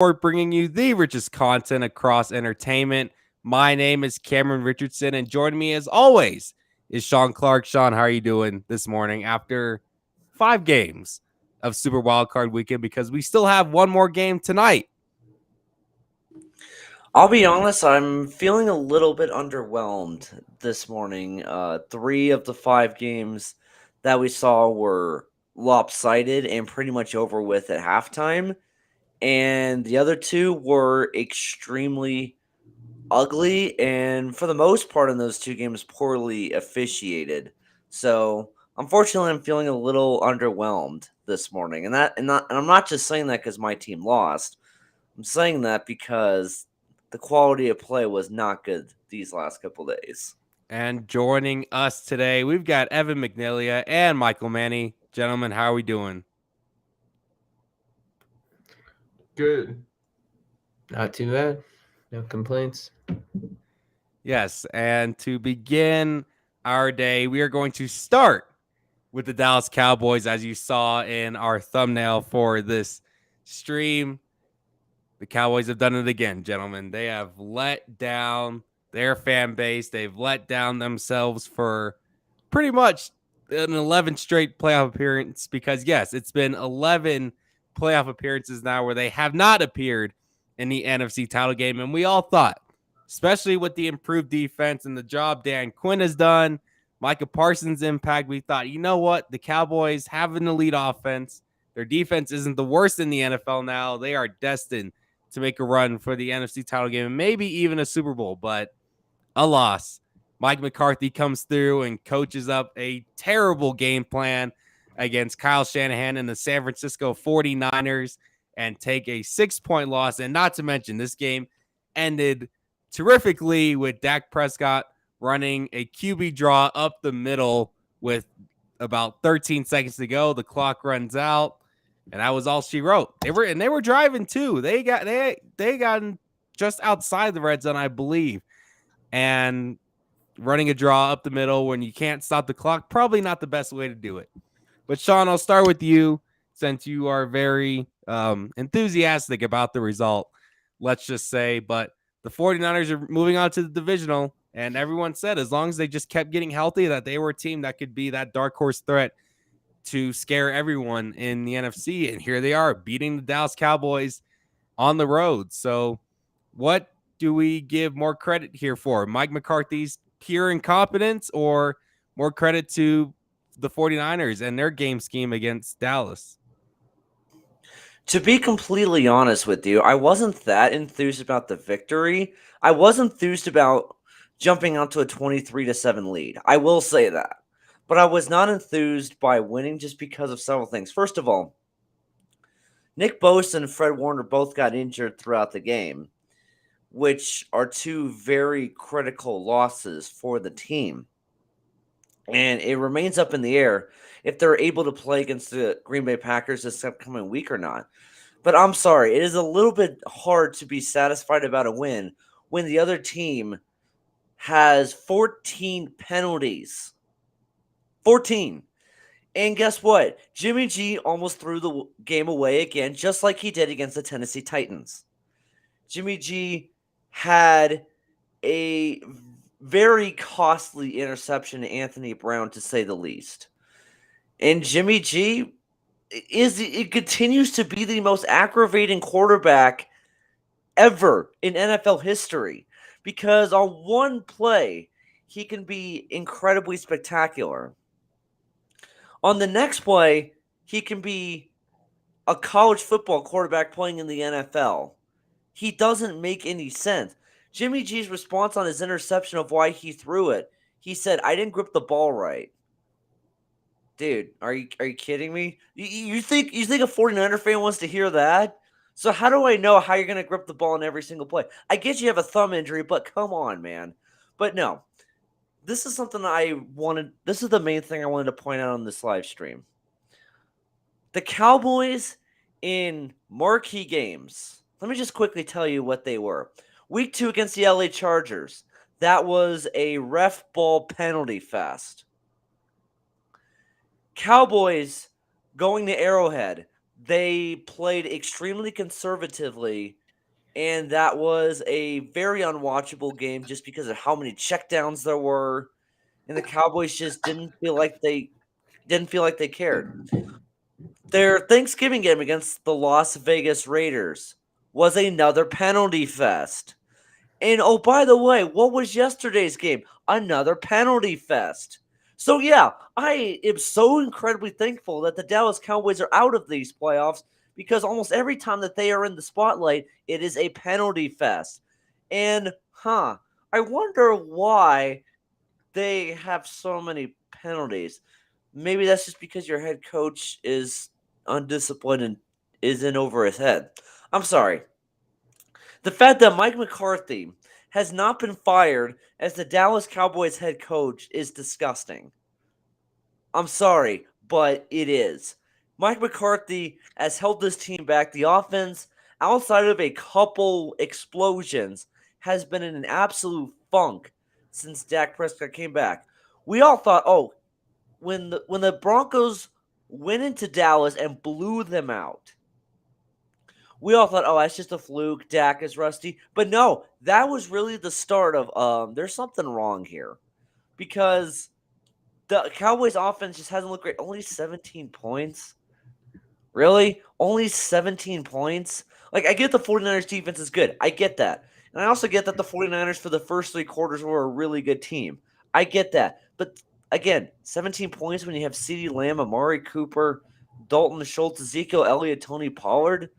Network, bringing you the richest content across entertainment. My name is Cameron Richardson, and joining me as always is Sean Clark. Sean, how are you doing this morning after 5 games of Super Wildcard Weekend? Because we still have one more game tonight. I'll be honest, I'm feeling a little bit underwhelmed this morning. 3 of the 5 games that we saw were lopsided and pretty much over with at halftime. And the other two were extremely ugly and, for the most part, in those 2 games, poorly officiated. So, unfortunately, I'm feeling a little underwhelmed this morning. And I'm not just saying that because my team lost. I'm saying that because the quality of play was not good these last couple days. And joining us today, we've got Evan McNelia and Michael Manny. Gentlemen, how are we doing? Good. Not too bad. No complaints. Yes, and to begin our day, we are going to start with the Dallas Cowboys, as you saw in our thumbnail for this stream. The Cowboys have done it again, gentlemen. They have let down their fan base. They've let down themselves for pretty much an 11 straight playoff appearance because, yes, it's been 11 playoff appearances now where they have not appeared in the NFC title game. And we all thought, especially with the improved defense and the job Dan Quinn has done, Micah Parsons' impact, we thought, you know what? The Cowboys have an elite offense. Their defense isn't the worst in the NFL now. They are destined to make a run for the NFC title game and maybe even a Super Bowl, but a loss. Mike McCarthy comes through and coaches up a terrible game plan against Kyle Shanahan and the San Francisco 49ers and take a 6-point loss. And not to mention, this game ended terrifically with Dak Prescott running a QB draw up the middle with about 13 seconds to go. The clock runs out, and that was all she wrote. They were driving too. They got just outside the red zone, I believe, and running a draw up the middle when you can't stop the clock, probably not the best way to do it. But Sean, I'll start with you since you are very enthusiastic about the result, let's just say. But the 49ers are moving on to the divisional, and everyone said as long as they just kept getting healthy, that they were a team that could be that dark horse threat to scare everyone in the NFC. And here they are beating the Dallas Cowboys on the road. So what do we give more credit here for? Mike McCarthy's pure incompetence or more credit to the 49ers and their game scheme against Dallas? To be completely honest with you, I wasn't that enthused about the victory. I was enthused about jumping out to a 23-7 lead. I will say that. But I was not enthused by winning just because of several things. First of all, Nick Bosa and Fred Warner both got injured throughout the game, which are two very critical losses for the team. And it remains up in the air if they're able to play against the Green Bay Packers this upcoming week or not. But I'm sorry, it is a little bit hard to be satisfied about a win when the other team has 14 penalties. 14. And guess what? Jimmy G almost threw the game away again, just like he did against the Tennessee Titans. Jimmy G had a very costly interception to Anthony Brown, to say the least. And Jimmy G it continues to be the most aggravating quarterback ever in NFL history, because on one play he can be incredibly spectacular. On the next play, he can be a college football quarterback playing in the NFL. He doesn't make any sense. Jimmy G's response on his interception of why he threw it, he said, "I didn't grip the ball right." Dude, are you kidding me? You think a 49er fan wants to hear that? So how do I know how you're going to grip the ball in every single play? I get you have a thumb injury, but come on, man. But no, this is something this is the main thing I wanted to point out on this live stream. The Cowboys in marquee games, let me just quickly tell you what they were. Week 2 against the LA Chargers, that was a ref ball penalty fest. Cowboys going to Arrowhead, They played extremely conservatively, and that was a very unwatchable game just because of how many checkdowns there were, and the Cowboys just didn't feel like they cared. Their Thanksgiving game against the Las Vegas Raiders was another penalty fest. And oh, by the way, what was yesterday's game? Another penalty fest. So yeah, I am so incredibly thankful that the Dallas Cowboys are out of these playoffs because almost every time that they are in the spotlight, it is a penalty fest. And I wonder why they have so many penalties. Maybe that's just because your head coach is undisciplined and is in over his head. I'm sorry. The fact that Mike McCarthy has not been fired as the Dallas Cowboys head coach is disgusting. I'm sorry, but it is. Mike McCarthy has held this team back. The offense, outside of a couple explosions, has been in an absolute funk since Dak Prescott came back. We all thought, oh, when the Broncos went into Dallas and blew them out, we all thought, oh, that's just a fluke. Dak is rusty. But no, that was really the start of there's something wrong here. Because the Cowboys offense just hasn't looked great. Only 17 points. Really? Only 17 points? Like, I get the 49ers defense is good. I get that. And I also get that the 49ers for the first 3 quarters were a really good team. I get that. But again, 17 points when you have CeeDee Lamb, Amari Cooper, Dalton Schultz, Ezekiel Elliott, Tony Pollard.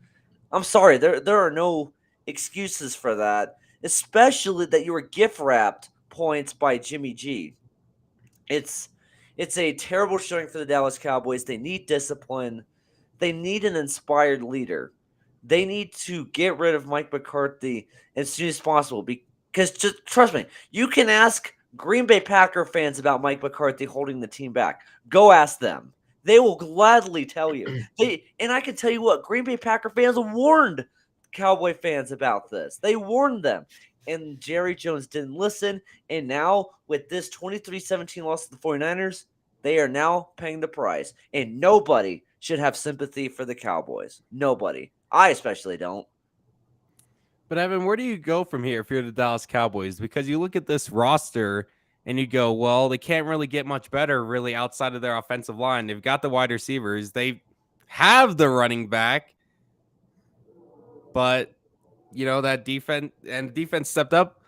I'm sorry, there are no excuses for that, especially that you were gift wrapped points by Jimmy G. It's a terrible showing for the Dallas Cowboys. They need discipline. They need an inspired leader. They need to get rid of Mike McCarthy as soon as possible because just trust me, you can ask Green Bay Packer fans about Mike McCarthy holding the team back. Go ask them. They will gladly tell you. And I can tell you what, Green Bay Packer fans warned Cowboy fans about this. They warned them. And Jerry Jones didn't listen. And now, with this 23-17 loss to the 49ers, they are now paying the price. And nobody should have sympathy for the Cowboys. Nobody. I especially don't. But Evan, where do you go from here if you're the Dallas Cowboys? Because you look at this roster and you go, well, they can't really get much better really outside of their offensive line. They've got the wide receivers. They have the running back. But, that defense stepped up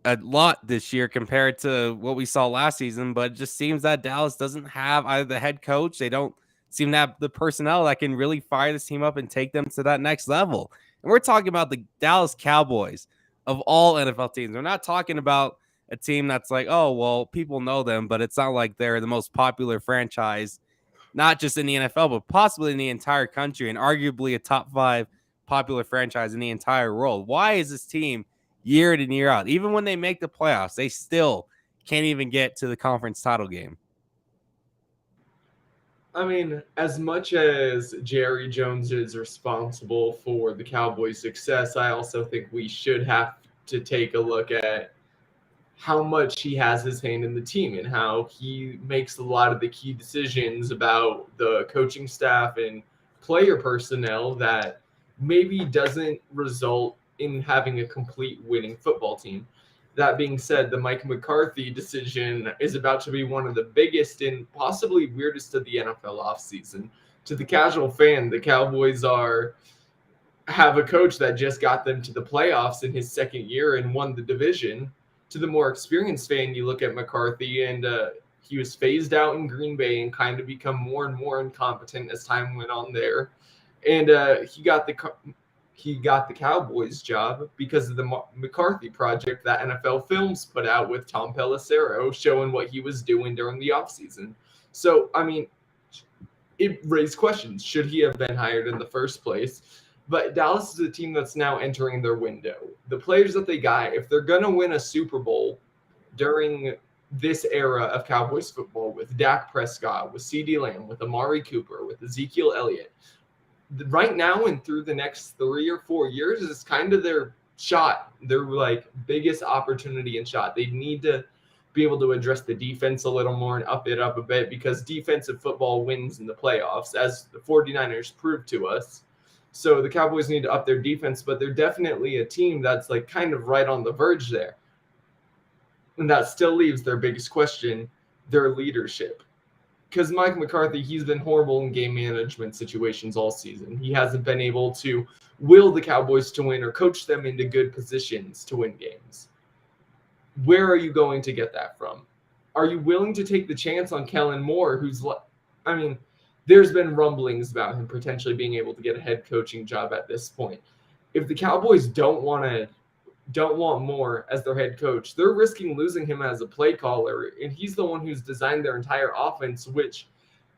a lot this year compared to what we saw last season. But it just seems that Dallas doesn't have either the head coach. They don't seem to have the personnel that can really fire this team up and take them to that next level. And we're talking about the Dallas Cowboys of all NFL teams. We're not talking about a team that's like, oh, well, people know them, but it's not like they're the most popular franchise, not just in the NFL, but possibly in the entire country and arguably a top 5 popular franchise in the entire world. Why is this team year in and year out, even when they make the playoffs, they still can't even get to the conference title game? I mean, as much as Jerry Jones is responsible for the Cowboys' success, I also think we should have to take a look at how much he has his hand in the team and how he makes a lot of the key decisions about the coaching staff and player personnel that maybe doesn't result in having a complete winning football team. That being said, the Mike McCarthy decision is about to be one of the biggest and possibly weirdest of the NFL offseason. To the casual fan, the Cowboys have a coach that just got them to the playoffs in his second year and won the division. To the more experienced fan, you look at McCarthy and he was phased out in Green Bay and kind of become more and more incompetent as time went on there. And he got the Cowboys job because of the McCarthy project that NFL Films put out with Tom Pelissero showing what he was doing during the offseason. So, I mean, it raised questions. Should he have been hired in the first place? But Dallas is a team that's now entering their window. The players that they got, if they're going to win a Super Bowl during this era of Cowboys football with Dak Prescott, with CeeDee Lamb, with Amari Cooper, with Ezekiel Elliott, right now and through the next 3 or 4 years is kind of their shot, their like biggest opportunity and shot. They need to be able to address the defense a little more and up it up a bit, because defensive football wins in the playoffs, as the 49ers proved to us. So the Cowboys need to up their defense, but they're definitely a team that's like kind of right on the verge there. And that still leaves their biggest question, their leadership. Because Mike McCarthy, he's been horrible in game management situations all season. He hasn't been able to will the Cowboys to win or coach them into good positions to win games. Where are you going to get that from? Are you willing to take the chance on Kellen Moore, there's been rumblings about him potentially being able to get a head coaching job at this point. If the Cowboys don't want Moore as their head coach, they're risking losing him as a play caller, and he's the one who's designed their entire offense, which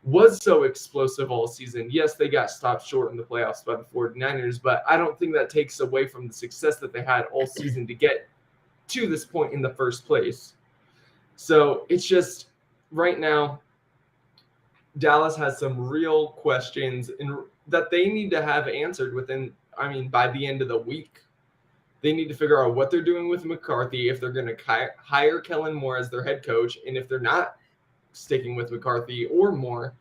was so explosive all season. Yes, they got stopped short in the playoffs by the 49ers, but I don't think that takes away from the success that they had all season to get to this point in the first place. So it's just, right now, Dallas has some real questions that they need to have answered by the end of the week. They need to figure out what they're doing with McCarthy, if they're going to hire Kellen Moore as their head coach, and if they're not sticking with McCarthy or Moore,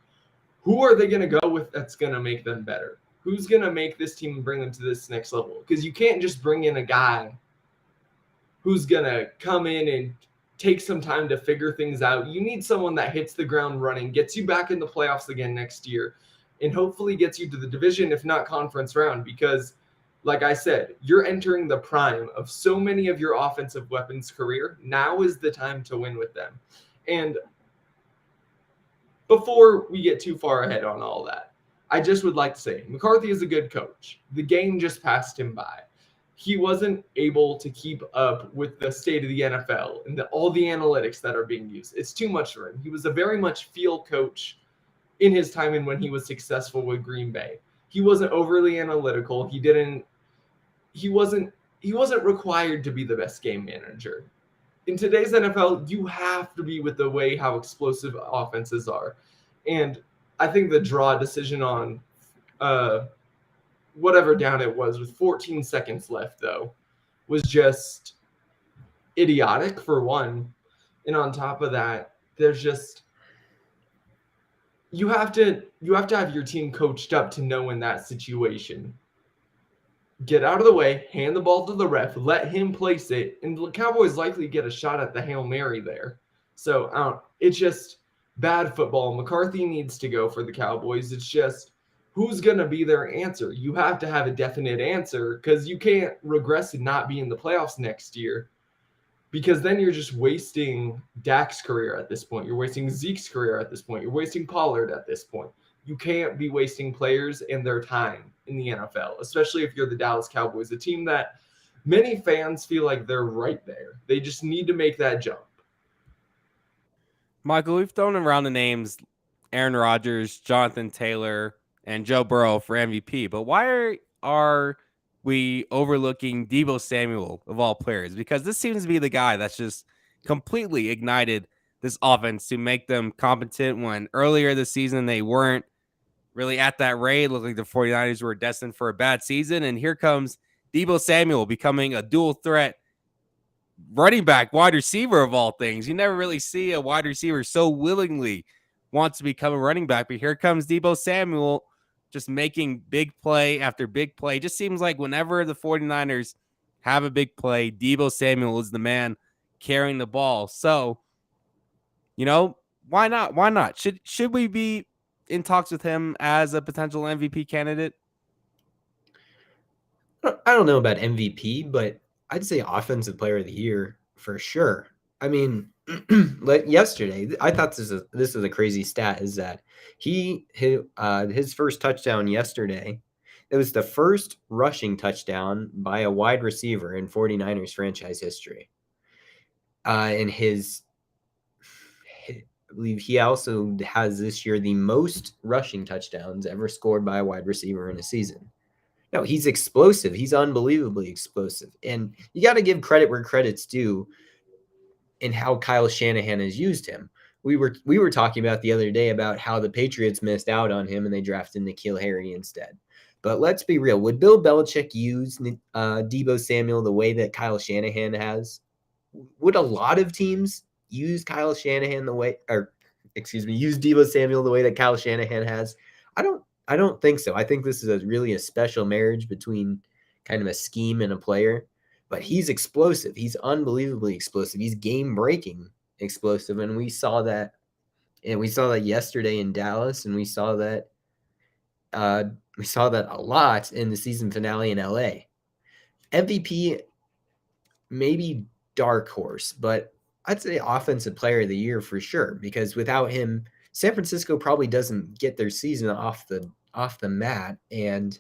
who are they going to go with that's going to make them better? Who's going to make this team and bring them to this next level? Because you can't just bring in a guy who's going to come in and take some time to figure things out. You need someone that hits the ground running, gets you back in the playoffs again next year, and hopefully gets you to the division, if not conference round, because like I said, you're entering the prime of so many of your offensive weapons career. Now is the time to win with them. And before we get too far ahead on all that, I just would like to say McCarthy is a good coach. The game just passed him by. He wasn't able to keep up with the state of the NFL and all the analytics that are being used. It's too much for him. He was a very much field coach in his time and when he was successful with Green Bay. He wasn't overly analytical. He wasn't required to be the best game manager. In today's NFL, you have to be with the way how explosive offenses are. And I think the draw decision on whatever down it was with 14 seconds left, though, was just idiotic for one. And on top of that, there's just you have to have your team coached up to know in that situation. Get out of the way, hand the ball to the ref, let him place it, and the Cowboys likely get a shot at the Hail Mary there. So it's just bad football. McCarthy needs to go for the Cowboys. It's just, who's going to be their answer? You have to have a definite answer, because you can't regress and not be in the playoffs next year, because then you're just wasting Dak's career at this point. You're wasting Zeke's career at this point. You're wasting Pollard at this point. You can't be wasting players and their time in the NFL, especially if you're the Dallas Cowboys, a team that many fans feel like they're right there. They just need to make that jump. Michael, we've thrown around the names Aaron Rodgers, Jonathan Taylor, and Joe Burrow for MVP, but why are we overlooking Deebo Samuel of all players? Because this seems to be the guy that's just completely ignited this offense to make them competent when earlier this season they weren't really at that rate. It looked like the 49ers were destined for a bad season, and here comes Deebo Samuel becoming a dual threat running back, wide receiver of all things. You never really see a wide receiver so willingly want to become a running back, but here comes Deebo Samuel just making big play after big play. It just seems like whenever the 49ers have a big play, Deebo Samuel is the man carrying the ball. So, why not? Why not? Should we be in talks with him as a potential MVP candidate? I don't know about MVP, but I'd say Offensive Player of the Year for sure. I mean, like yesterday, I thought this is a crazy stat, is that he hit his first touchdown yesterday. It was the first rushing touchdown by a wide receiver in 49ers franchise history. And I believe he also has this year the most rushing touchdowns ever scored by a wide receiver in a season. No, he's explosive. He's unbelievably explosive. And you got to give credit where credit's due in how Kyle Shanahan has used him. We were talking about the other day about how the Patriots missed out on him and they drafted N'Keal Harry instead. But let's be real. Would Bill Belichick use Deebo Samuel the way that Kyle Shanahan has? Would a lot of teams use Kyle Shanahan use Deebo Samuel the way that Kyle Shanahan has? I don't think so. I think this is really a special marriage between kind of a scheme and a player. But he's explosive. He's unbelievably explosive. He's game-breaking explosive, and we saw that. And we saw that yesterday in Dallas, and we saw that a lot in the season finale in LA. MVP, maybe dark horse, but I'd say offensive player of the year for sure, because without him, San Francisco probably doesn't get their season off the mat and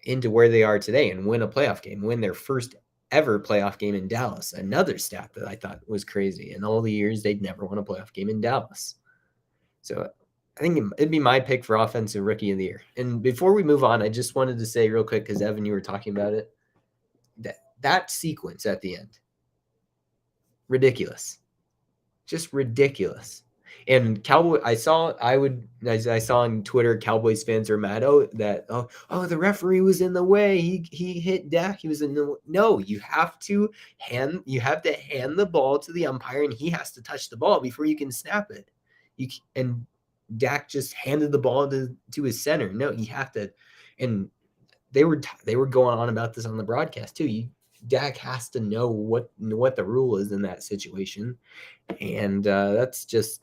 into where they are today and win a playoff game, win their first ever playoff game in Dallas. Another stat that I thought was crazy. In all the years, they'd never won a playoff game in Dallas. So I think it'd be my pick for offensive rookie of the year. And before we move on, I just wanted to say real quick, because Evan, you were talking about it, that sequence at the end, ridiculous, just ridiculous. And I saw on Twitter, Cowboys fans are mad. The referee was in the way. He hit Dak. He was in the no. You have to hand the ball to the umpire, and he has to touch the ball before you can snap it. And Dak just handed the ball to his center. No, you have to. And they were going on about this on the broadcast too. Dak has to know what the rule is in that situation, and that's just.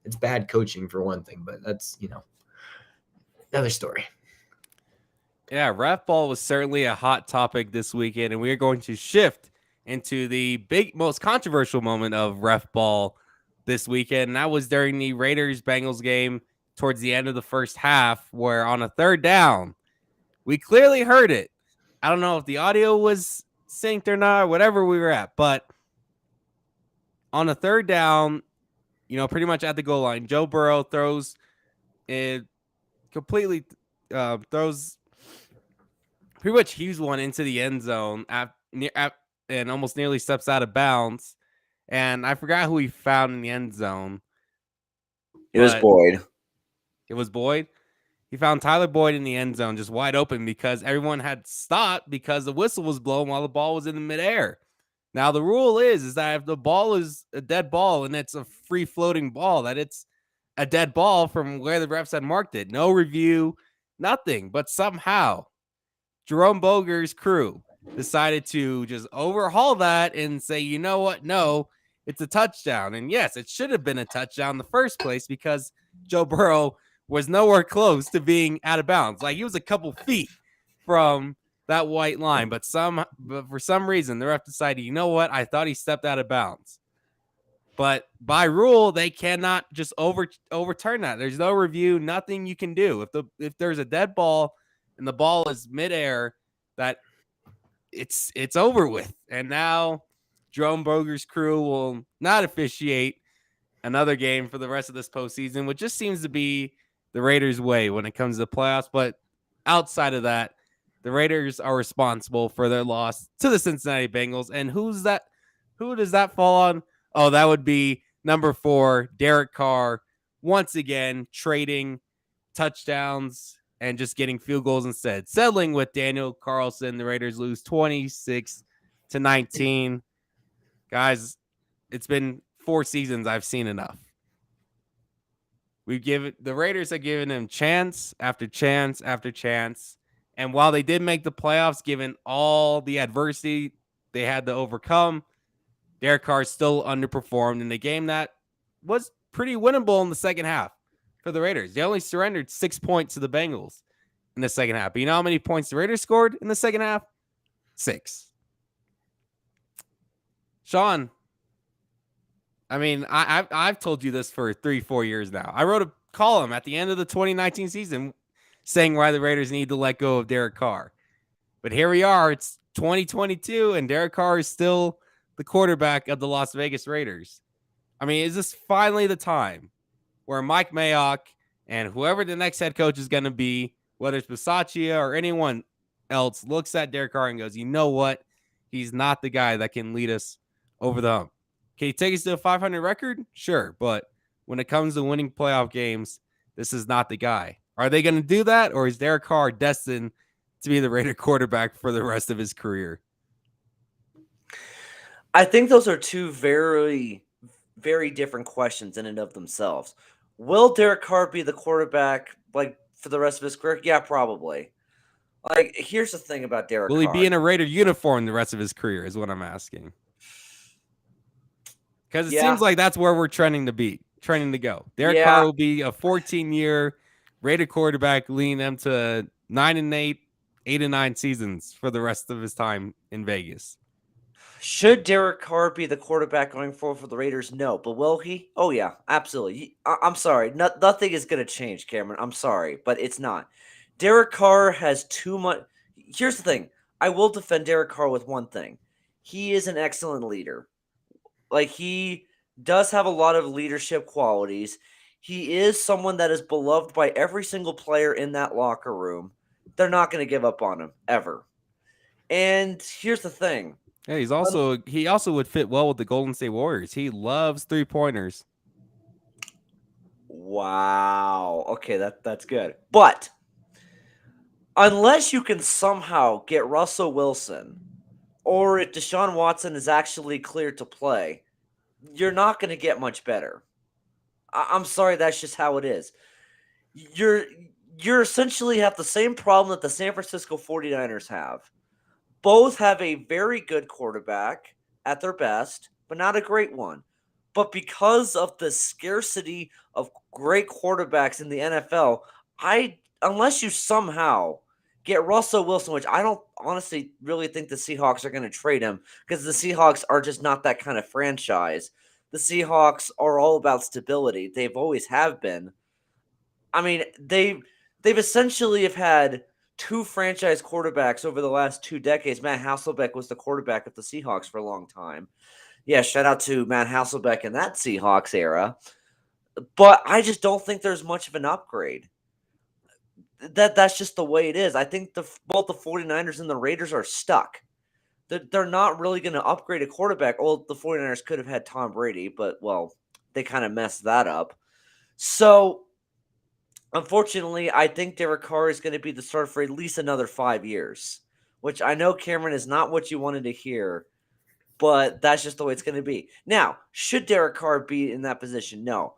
It's bad coaching for one thing, but that's, another story. Yeah, ref ball was certainly a hot topic this weekend, and we are going to shift into the most controversial moment of ref ball this weekend. And that was during the Raiders-Bengals game towards the end of the first half, where on a third down, we clearly heard it. I don't know if the audio was synced or not, or whatever we were at, but on a third down, pretty much at the goal line, Joe Burrow throws pretty much heaves one into the end zone and almost nearly steps out of bounds. And I forgot who he found in the end zone. It was Boyd. It was Boyd. He found Tyler Boyd in the end zone, just wide open, because everyone had stopped because the whistle was blown while the ball was in the midair. Now, the rule is that if the ball is a dead ball and it's a free-floating ball, that it's a dead ball from where the refs had marked it. No review, nothing. But somehow, Jerome Boger's crew decided to just overhaul that and say, you know what? No, it's a touchdown. And yes, it should have been a touchdown in the first place, because Joe Burrow was nowhere close to being out of bounds. Like, he was a couple feet from that white line, but for some reason, the ref decided, you know what? I thought he stepped out of bounds. But by rule, they cannot just overturn that. There's no review, nothing you can do. If there's a dead ball and the ball is midair, that it's over with. And now Jerome Boger's crew will not officiate another game for the rest of this postseason, which just seems to be the Raiders' way when it comes to the playoffs. But outside of that, the Raiders are responsible for their loss to the Cincinnati Bengals. And who does that fall on? Oh, that would be number 4, Derek Carr, once again trading touchdowns and just getting field goals instead. Settling with Daniel Carlson, the Raiders lose 26-19. Guys, it's been 4 seasons. I've seen enough. The Raiders have given him chance after chance after chance. And while they did make the playoffs, given all the adversity they had to overcome, Derek Carr still underperformed in a game that was pretty winnable in the second half for the Raiders. They only surrendered 6 points to the Bengals in the second half. But you know how many points the Raiders scored in the second half? 6. Sean, I mean, I've told you this for 3-4 years now. I wrote a column at the end of the 2019 season saying why the Raiders need to let go of Derek Carr. But here we are. It's 2022, and Derek Carr is still the quarterback of the Las Vegas Raiders. I mean, is this finally the time where Mike Mayock and whoever the next head coach is going to be, whether it's Bisaccia or anyone else, looks at Derek Carr and goes, you know what? He's not the guy that can lead us over the hump. Can he take us to a 500 record? Sure. But when it comes to winning playoff games, this is not the guy. Are they going to do that? Or is Derek Carr destined to be the Raider quarterback for the rest of his career? I think those are two very, very different questions in and of themselves. Will Derek Carr be the quarterback like for the rest of his career? Yeah, probably. Like, here's the thing about Derek Will he be Carr. in a Raider uniform the rest of his career? Is what I'm asking. Because it Yeah, seems like that's where we're trending to go. Derek Carr yeah. will be a 14-year Raider quarterback, leading them to 9-8, 8-9 seasons for the rest of his time in Vegas. Should Derek Carr be the quarterback going forward for the Raiders? No, but will he? Oh yeah, absolutely. I'm sorry, nothing is going to change, Cameron. I'm sorry, but it's not. Derek Carr has too much. Here's the thing: I will defend Derek Carr with one thing. He is an excellent leader. Like, he does have a lot of leadership qualities. He is someone that is beloved by every single player in that locker room. They're not going to give up on him ever. And here's the thing. Yeah, he also would fit well with the Golden State Warriors. He loves 3-pointers. Wow. Okay, that's good. But unless you can somehow get Russell Wilson, or if Deshaun Watson is actually cleared to play, you're not going to get much better. I'm sorry, that's just how it is. You're essentially have the same problem that the San Francisco 49ers have. Both have a very good quarterback at their best, but not a great one. But because of the scarcity of great quarterbacks in the NFL, unless you somehow get Russell Wilson, which I don't honestly really think the Seahawks are going to trade him, because the Seahawks are just not that kind of franchise. The Seahawks are all about stability. They've always have been. I mean, they've essentially have had two franchise quarterbacks over the last 2 decades. Matt Hasselbeck was the quarterback of the Seahawks for a long time. Yeah, shout out to Matt Hasselbeck in that Seahawks era. But I just don't think there's much of an upgrade. That's just the way it is. I think both the 49ers and the Raiders are stuck. They're not really going to upgrade a quarterback. Well, the 49ers could have had Tom Brady, but, well, they kind of messed that up. So, unfortunately, I think Derek Carr is going to be the starter for at least another 5 years, which I know, Cameron, is not what you wanted to hear, but that's just the way it's going to be. Now, should Derek Carr be in that position? No.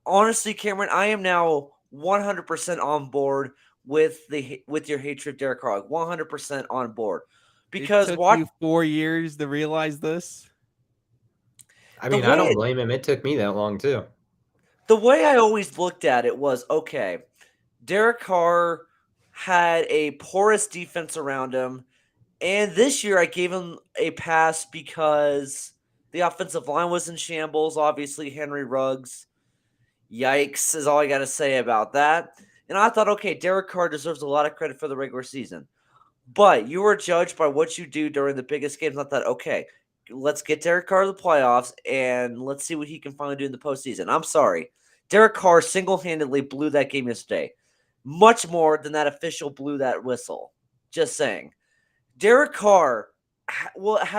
Honestly, Cameron, I am now 100% on board with your hatred of Derek Carr. 100% on board. It Because took you 4 years to realize this. I The mean, I don't way- blame him. It took me that long too. the way I always looked at it was, okay, Derek Carr had a porous defense around him. And this year I gave him a pass because the offensive line was in shambles. Obviously, Henry Ruggs. Yikes is all I got to say about that. And I thought, okay, Derek Carr deserves a lot of credit for the regular season. But you are judged by what you do during the biggest games. I thought, okay, let's get Derek Carr to the playoffs and let's see what he can finally do in the postseason. I'm sorry. Derek Carr single-handedly blew that game yesterday. Much more than that official blew that whistle. Just saying. Derek Carr had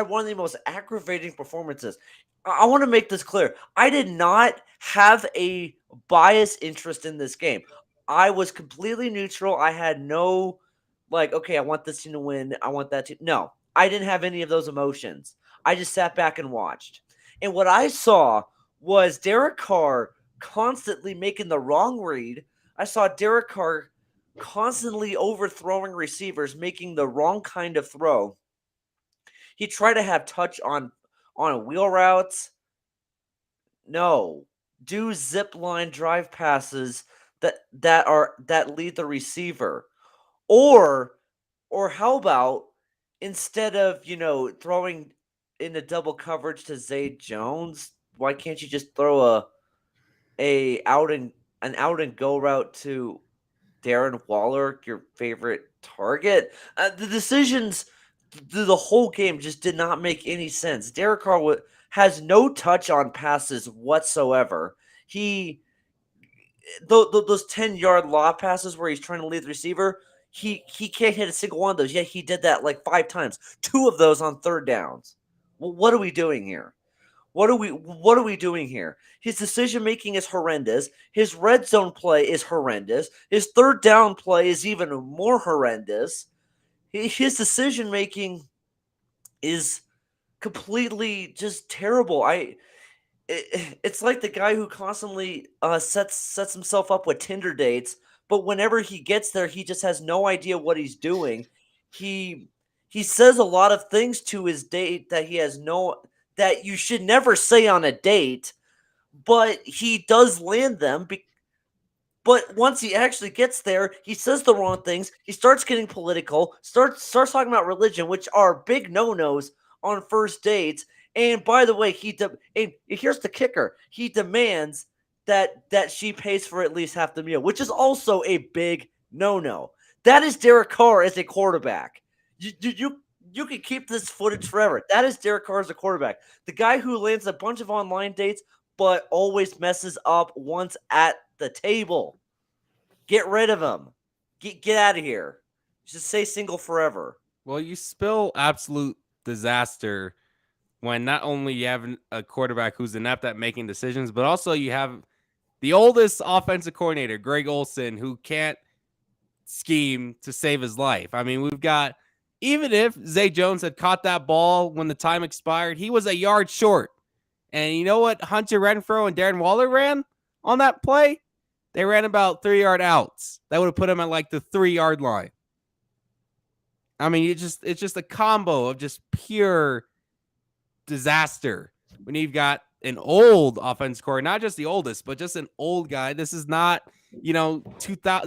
one of the most aggravating performances. I want to make this clear. I did not have a biased interest in this game. I was completely neutral. I had no, okay, I want this team to win. I want that team. No, I didn't have any of those emotions. I just sat back and watched. And what I saw was Derek Carr constantly making the wrong read. I saw Derek Carr constantly overthrowing receivers, making the wrong kind of throw. He tried to have touch on wheel routes. No, do zip line drive passes that lead the receiver, or how about instead of throwing into double coverage to Zay Jones, why can't you just throw an out and go route to Darren Waller, your favorite target? The decisions through the whole game just did not make any sense. Derek Carr has no touch on passes whatsoever. Those 10-yard lob passes where he's trying to lead the receiver, he can't hit a single one of those. Yet he did that like 5 times. 2 of those on third downs. Well, what are we doing here? What are we doing here? His decision making is horrendous. His red zone play is horrendous. His third down play is even more horrendous. His decision making is completely just terrible. It's like the guy who constantly sets himself up with Tinder dates, but whenever he gets there, he just has no idea what he's doing. He he says a lot of things to his date that you should never say on a date, but he does land them. But once he actually gets there, he says the wrong things. He starts getting political, starts talking about religion, which are big no-nos on first dates. And by the way, and here's the kicker: he demands that she pays for at least half the meal, which is also a big no-no. That is Derek Carr as a quarterback. You can keep this footage forever. That is Derek Carr as a quarterback. The guy who lands a bunch of online dates, but always messes up once at the table. Get rid of him. Get out of here. Just say single forever. Well, you spill absolute disaster when not only you have a quarterback who's inept at making decisions, but also you have the oldest offensive coordinator, Greg Olson, who can't scheme to save his life. I mean, we've got, even if Zay Jones had caught that ball when the time expired, he was a yard short. And you know what Hunter Renfrow and Darren Waller ran on that play? They ran about 3-yard outs. That would have put him at like the 3-yard line. I mean, it's just a combo of just pure disaster when you've got an old offense core, not just the oldest, but just an old guy. This is not, 2000.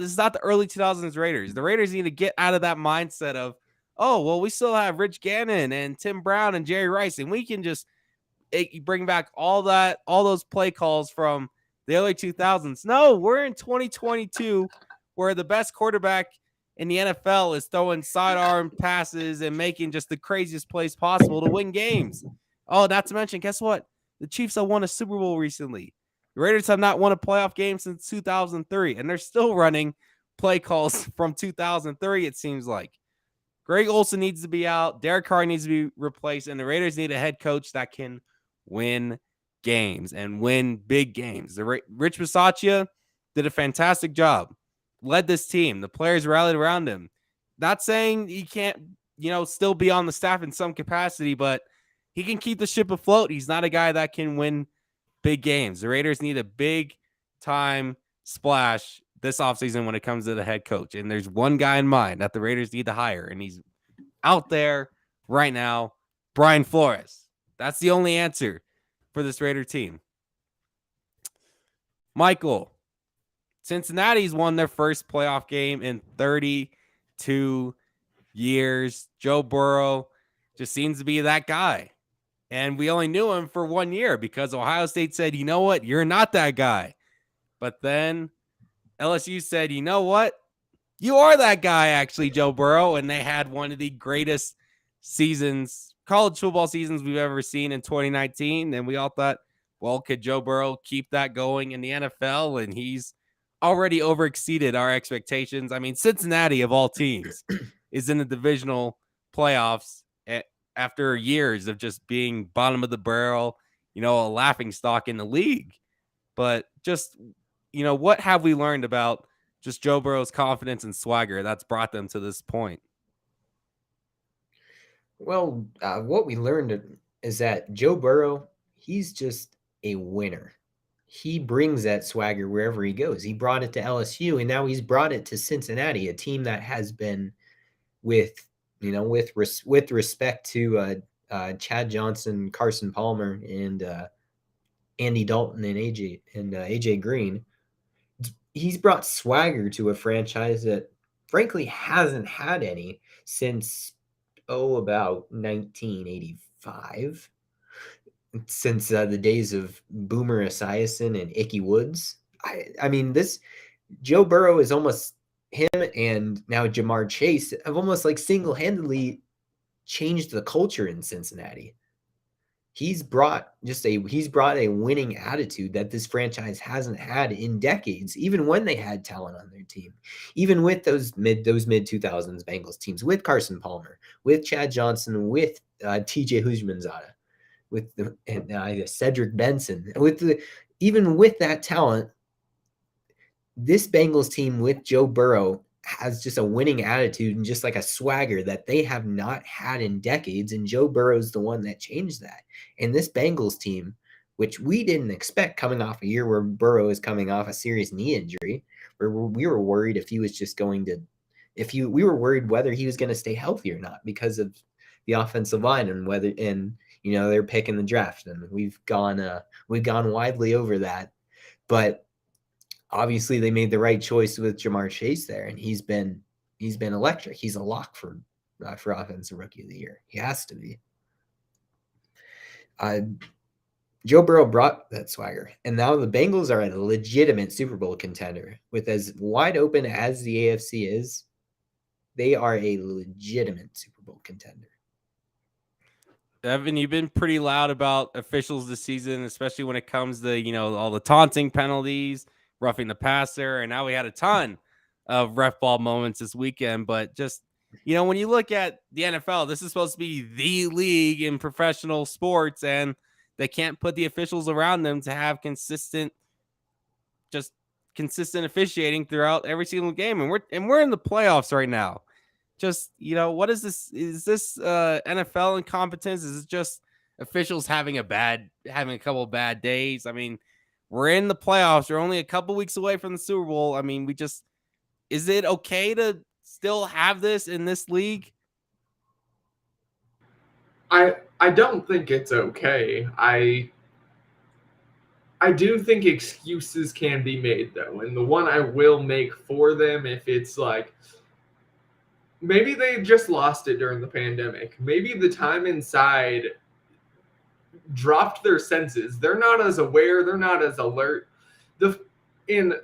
This is not the early 2000s Raiders. The Raiders need to get out of that mindset of, oh, well, we still have Rich Gannon and Tim Brown and Jerry Rice, and we can just bring back all those play calls from the early 2000s. No, we're in 2022 where the best quarterback in the NFL is throwing sidearm passes and making just the craziest plays possible to win games. Oh, not to mention, guess what? The Chiefs have won a Super Bowl recently. The Raiders have not won a playoff game since 2003, and they're still running play calls from 2003, it seems like. Greg Olson needs to be out. Derek Carr needs to be replaced, and the Raiders need a head coach that can win games and win big games. Rich Bisaccia did a fantastic job, led this team. The players rallied around him. Not saying he can't, still be on the staff in some capacity, but he can keep the ship afloat. He's not a guy that can win big games. The Raiders need a big time splash this offseason when it comes to the head coach. And there's one guy in mind that the Raiders need to hire, and he's out there right now, Brian Flores. That's the only answer for this Raider team. Michael, Cincinnati's won their first playoff game in 32 years. Joe Burrow just seems to be that guy. And we only knew him for 1 year because Ohio State said, you know what, you're not that guy. But then LSU said, you know what, you are that guy, actually, Joe Burrow. And they had one of the greatest college football seasons we've ever seen in 2019. And we all thought, well, could Joe Burrow keep that going in the NFL? And he's already overexceeded our expectations. I mean, Cincinnati, of all teams, is in the divisional playoffs after years of just being bottom of the barrel, a laughing stock in the league. But just, what have we learned about just Joe Burrow's confidence and swagger that's brought them to this point? Well, what we learned is that Joe Burrow, he's just a winner. He brings that swagger wherever he goes. He brought it to LSU, and now he's brought it to Cincinnati, a team that has been with respect to Chad Johnson, Carson Palmer, and Andy Dalton and AJ Green. He's brought swagger to a franchise that frankly hasn't had any since about 1985, since the days of Boomer Esiason and Ickey Woods. I mean, this Joe Burrow is almost, him and now Jamar Chase have almost like single-handedly changed the culture in Cincinnati. He's brought a winning attitude that this franchise hasn't had in decades, even when they had talent on their team. Even with those mid 2000s Bengals teams, with Carson Palmer, with Chad Johnson, with TJ Houshmandzadeh, with Cedric Benson, even with that talent, this Bengals team with Joe Burrow has just a winning attitude and just like a swagger that they have not had in decades. And Joe Burrow's the one that changed that. And this Bengals team, which we didn't expect coming off a year where Burrow is coming off a serious knee injury, where we were worried if he was just going to, we were worried whether he was going to stay healthy or not because of the offensive line and whether, and they're picking the draft, and we've gone widely over that, but obviously they made the right choice with Jamar Chase there, and he's been electric. He's a lock for offensive rookie of the year. He has to be. Joe Burrow brought that swagger, and now the Bengals are a legitimate Super Bowl contender. With as wide open as the AFC is, they are a legitimate Super Bowl contender. Evan, you've been pretty loud about officials this season, especially when it comes to, all the taunting penalties, roughing the passer, and now we had a ton of ref ball moments this weekend. But just, when you look at the NFL, this is supposed to be the league in professional sports, and they can't put the officials around them to have consistent officiating throughout every single game. And we're in the playoffs right now. Just, what is this? Is this NFL incompetence? Is it just officials having a couple of bad days? I mean, we're in the playoffs. We're only a couple weeks away from the Super Bowl. I mean, is it okay to still have this in this league? I don't think it's okay. I do think excuses can be made, though. And the one I will make for them, if it's like, maybe they just lost it during the pandemic. Maybe the time inside dropped their senses. They're not as aware. They're not as alert. The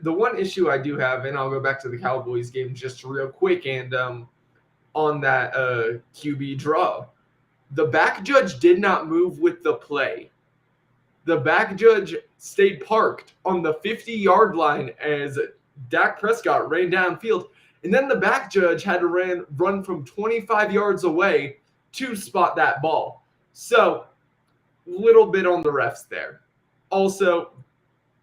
one issue I do have, and I'll go back to the Cowboys game just real quick, and on that QB draw, the back judge did not move with the play. The back judge stayed parked on the 50-yard line as Dak Prescott ran downfield. And then the back judge had to run from 25 yards away to spot that ball. So, little bit on the refs there. Also,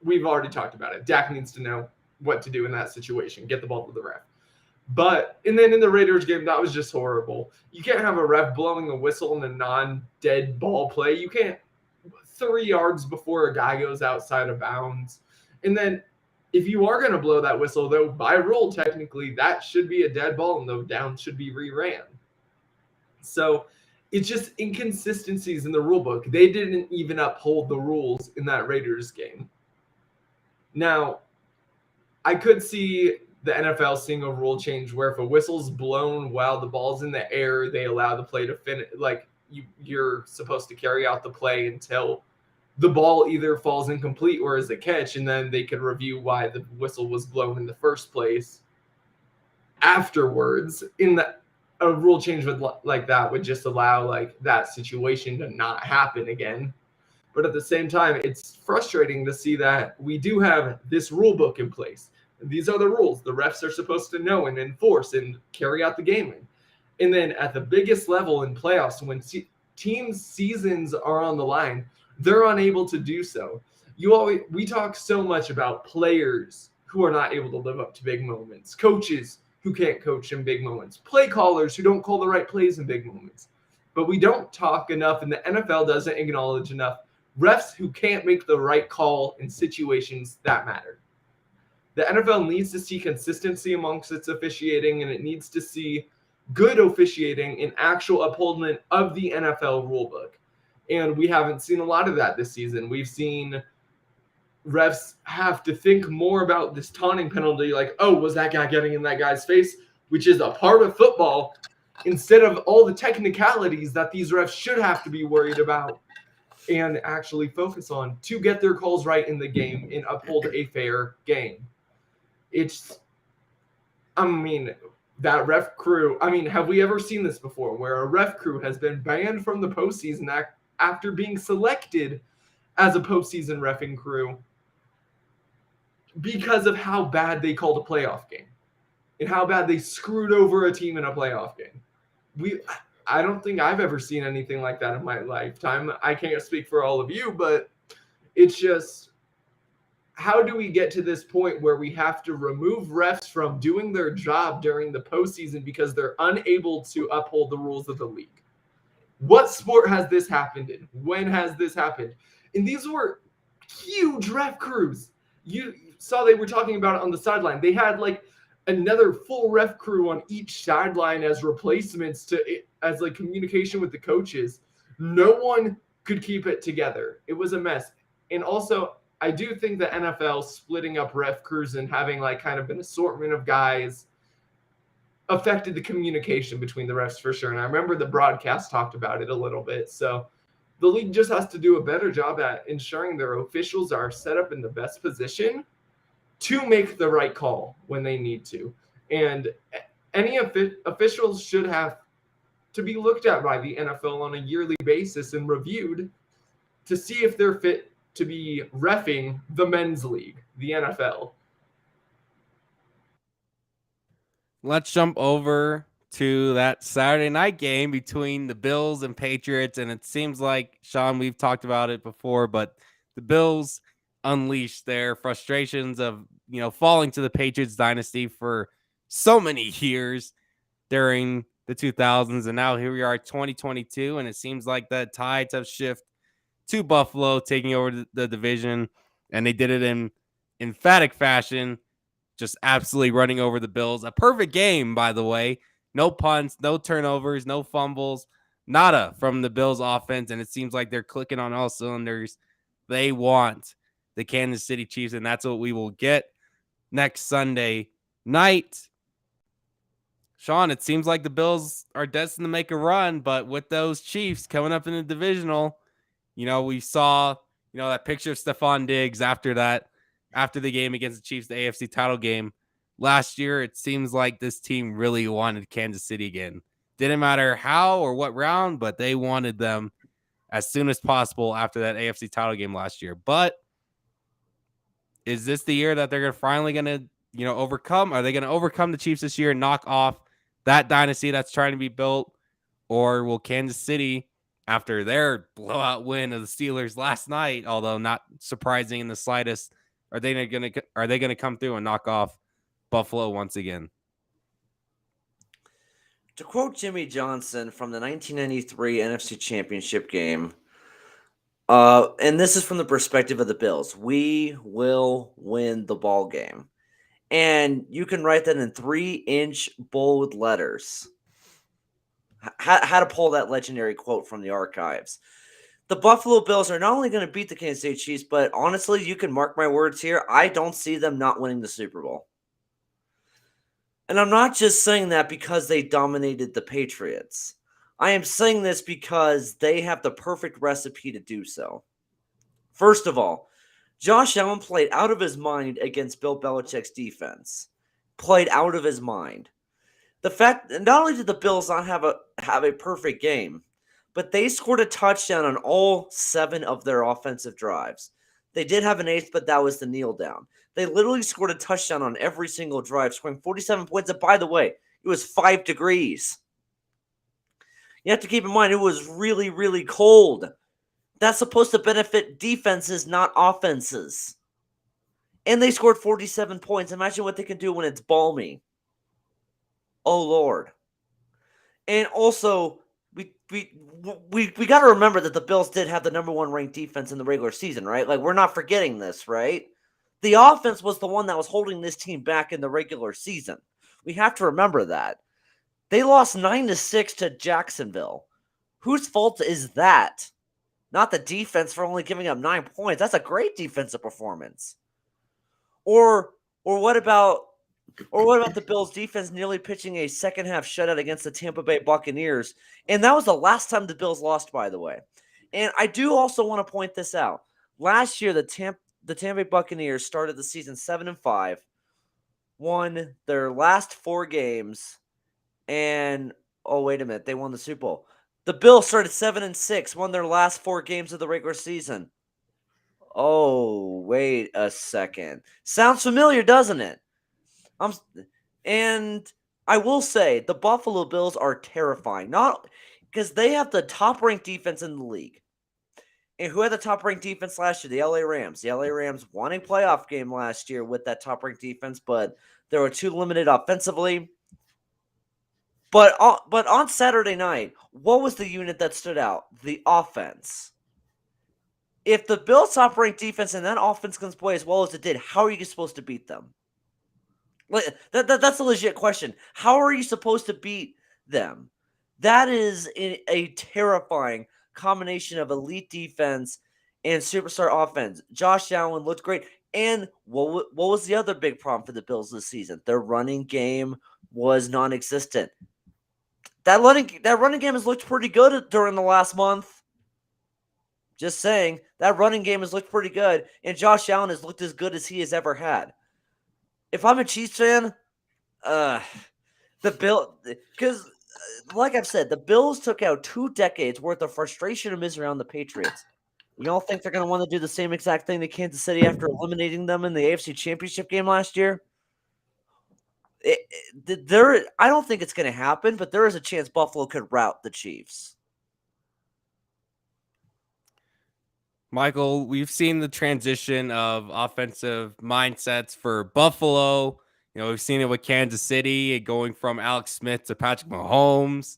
we've already talked about it. Dak needs to know what to do in that situation. Get the ball to the ref. And then in the Raiders game, that was just horrible. You can't have a ref blowing a whistle in a non-dead ball play. You can't 3 yards before a guy goes outside of bounds. And then if you are going to blow that whistle, though, by rule, technically, that should be a dead ball and the down should be reran. So it's just inconsistencies in the rule book. They didn't even uphold the rules in that Raiders game. Now, I could see the NFL seeing a rule change where if a whistle's blown while the ball's in the air, they allow the play to finish. Like, you're supposed to carry out the play until the ball either falls incomplete or is a catch, and then they could review why the whistle was blown in the first place afterwards. A rule change like that would just allow like that situation to not happen again. But at the same time, it's frustrating to see that we do have this rule book in place. These are the rules the refs are supposed to know and enforce and carry out the game in. And then at the biggest level in playoffs, when teams' seasons are on the line, they're unable to do so. We talk so much about players who are not able to live up to big moments, coaches who can't coach in big moments, play callers who don't call the right plays in big moments. But we don't talk enough, and the NFL doesn't acknowledge enough, refs who can't make the right call in situations that matter. The NFL needs to see consistency amongst its officiating, and it needs to see good officiating in actual upholdment of the NFL rulebook. And we haven't seen a lot of that this season. We've seen refs have to think more about this taunting penalty, like, oh, was that guy getting in that guy's face, which is a part of football, instead of all the technicalities that these refs should have to be worried about and actually focus on to get their calls right in the game and uphold a fair game. That ref crew, have we ever seen this before where a ref crew has been banned from the postseason after being selected as a postseason reffing crew because of how bad they called a playoff game and how bad they screwed over a team in a playoff game? I don't think I've ever seen anything like that in my lifetime. I can't speak for all of you, but it's just, how do we get to this point where we have to remove refs from doing their job during the postseason because they're unable to uphold the rules of the league? What sport has this happened in? When has this happened? And these were huge ref crews. You saw they were talking about it on the sideline. They had like another full ref crew on each sideline as replacements as like communication with the coaches. No one could keep it together. It was a mess. And also, I do think the NFL splitting up ref crews and having like kind of an assortment of guys affected the communication between the refs for sure. And I remember the broadcast talked about it a little bit. So the league just has to do a better job at ensuring their officials are set up in the best position to make the right call when they need to. And any officials should have to be looked at by the NFL on a yearly basis and reviewed to see if they're fit to be reffing the men's league, the NFL. Let's jump over to that Saturday night game between the Bills and Patriots. And it seems like, Sean, we've talked about it before, but the Bills unleashed their frustrations of, falling to the Patriots dynasty for so many years during the 2000s. And now here we are, 2022, and it seems like the tides have shifted to Buffalo taking over the division. And they did it in emphatic fashion, just absolutely running over the Bills. A perfect game, by the way. No punts, no turnovers, no fumbles, nada from the Bills offense. And it seems like they're clicking on all cylinders. They want the Kansas City Chiefs, and that's what we will get next Sunday night. Sean, it seems like the Bills are destined to make a run, but with those Chiefs coming up in the divisional, we saw, that picture of Stephon Diggs after the game against the Chiefs, the AFC title game last year. It seems like this team really wanted Kansas City again. Didn't matter how or what round, but they wanted them as soon as possible after that AFC title game last year. But is this the year that they're finally going to, overcome? Are they going to overcome the Chiefs this year and knock off that dynasty that's trying to be built? Or will Kansas City, after their blowout win of the Steelers last night, although not surprising in the slightest, are they going to come through and knock off Buffalo once again? To quote Jimmy Johnson from the 1993 NFC Championship game, and this is from the perspective of the Bills, we will win the ball game. And you can write that in 3-inch bold letters. How to pull that legendary quote from the archives. The Buffalo Bills are not only going to beat the Kansas City Chiefs, but honestly, you can mark my words here, I don't see them not winning the Super Bowl. And I'm not just saying that because they dominated the Patriots. I am saying this because they have the perfect recipe to do so. First of all, Josh Allen played out of his mind against Bill Belichick's defense. Played out of his mind. The fact that not only did the Bills not have a perfect game, but they scored a touchdown on all 7 of their offensive drives. They did have an 8th, but that was the kneel down. They literally scored a touchdown on every single drive, scoring 47 points. And by the way, it was 5 degrees. You have to keep in mind, it was really, really cold. That's supposed to benefit defenses, not offenses. And they scored 47 points. Imagine what they can do when it's balmy. Oh, Lord. And also, we got to remember that the Bills did have the number 1 ranked defense in the regular season, right? Like, we're not forgetting this, right? The offense was the one that was holding this team back in the regular season. We have to remember that. They lost 9-6 to Jacksonville. Whose fault is that? Not the defense for only giving up 9 points. That's a great defensive performance. Or what about the Bills defense nearly pitching a second half shutout against the Tampa Bay Buccaneers? And that was the last time the Bills lost, by the way. And I do also want to point this out. Last year, the Tampa Bay Buccaneers started the season 7-5, won their last 4 games, and oh, wait a minute, they won the Super Bowl. The Bills started 7-6, won their last 4 games of the regular season. Oh, wait a second. Sounds familiar, doesn't it? And I will say the Buffalo Bills are terrifying, not because they have the top-ranked defense in the league. And who had the top-ranked defense last year? The LA Rams. The LA Rams won a playoff game last year with that top-ranked defense, but they were too limited offensively. But on Saturday night, what was the unit that stood out? The offense. If the Bills' top-ranked defense and that offense can play as well as it did, how are you supposed to beat them? That's a legit question. How are you supposed to beat them? That is a terrifying combination of elite defense and superstar offense. Josh Allen looked great. And what was the other big problem for the Bills this season? Their running game was non-existent. That running game has looked pretty good during the last month. Just saying, that running game has looked pretty good, and Josh Allen has looked as good as he has ever had. If I'm a Chiefs fan, because like I've said, the Bills took out 2 decades worth of frustration and misery on the Patriots. You don't think they're going to want to do the same exact thing to Kansas City after eliminating them in the AFC Championship game last year? I don't think it's going to happen, but there is a chance Buffalo could rout the Chiefs. Michael, we've seen the transition of offensive mindsets for Buffalo. You know, we've seen it with Kansas City going from Alex Smith to Patrick Mahomes.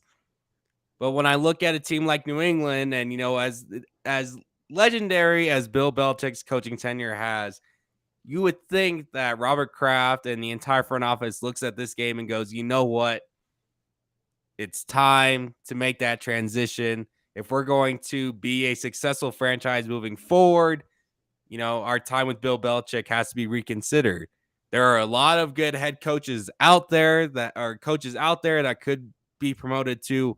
But when I look at a team like New England, and, you know, as legendary as Bill Belichick's coaching tenure has, you would think that Robert Kraft and the entire front office looks at this game and goes, you know what? It's time to make that transition. If we're going to be a successful franchise moving forward, you know, our time with Bill Belichick has to be reconsidered. There are a lot of good head coaches out there that could be promoted to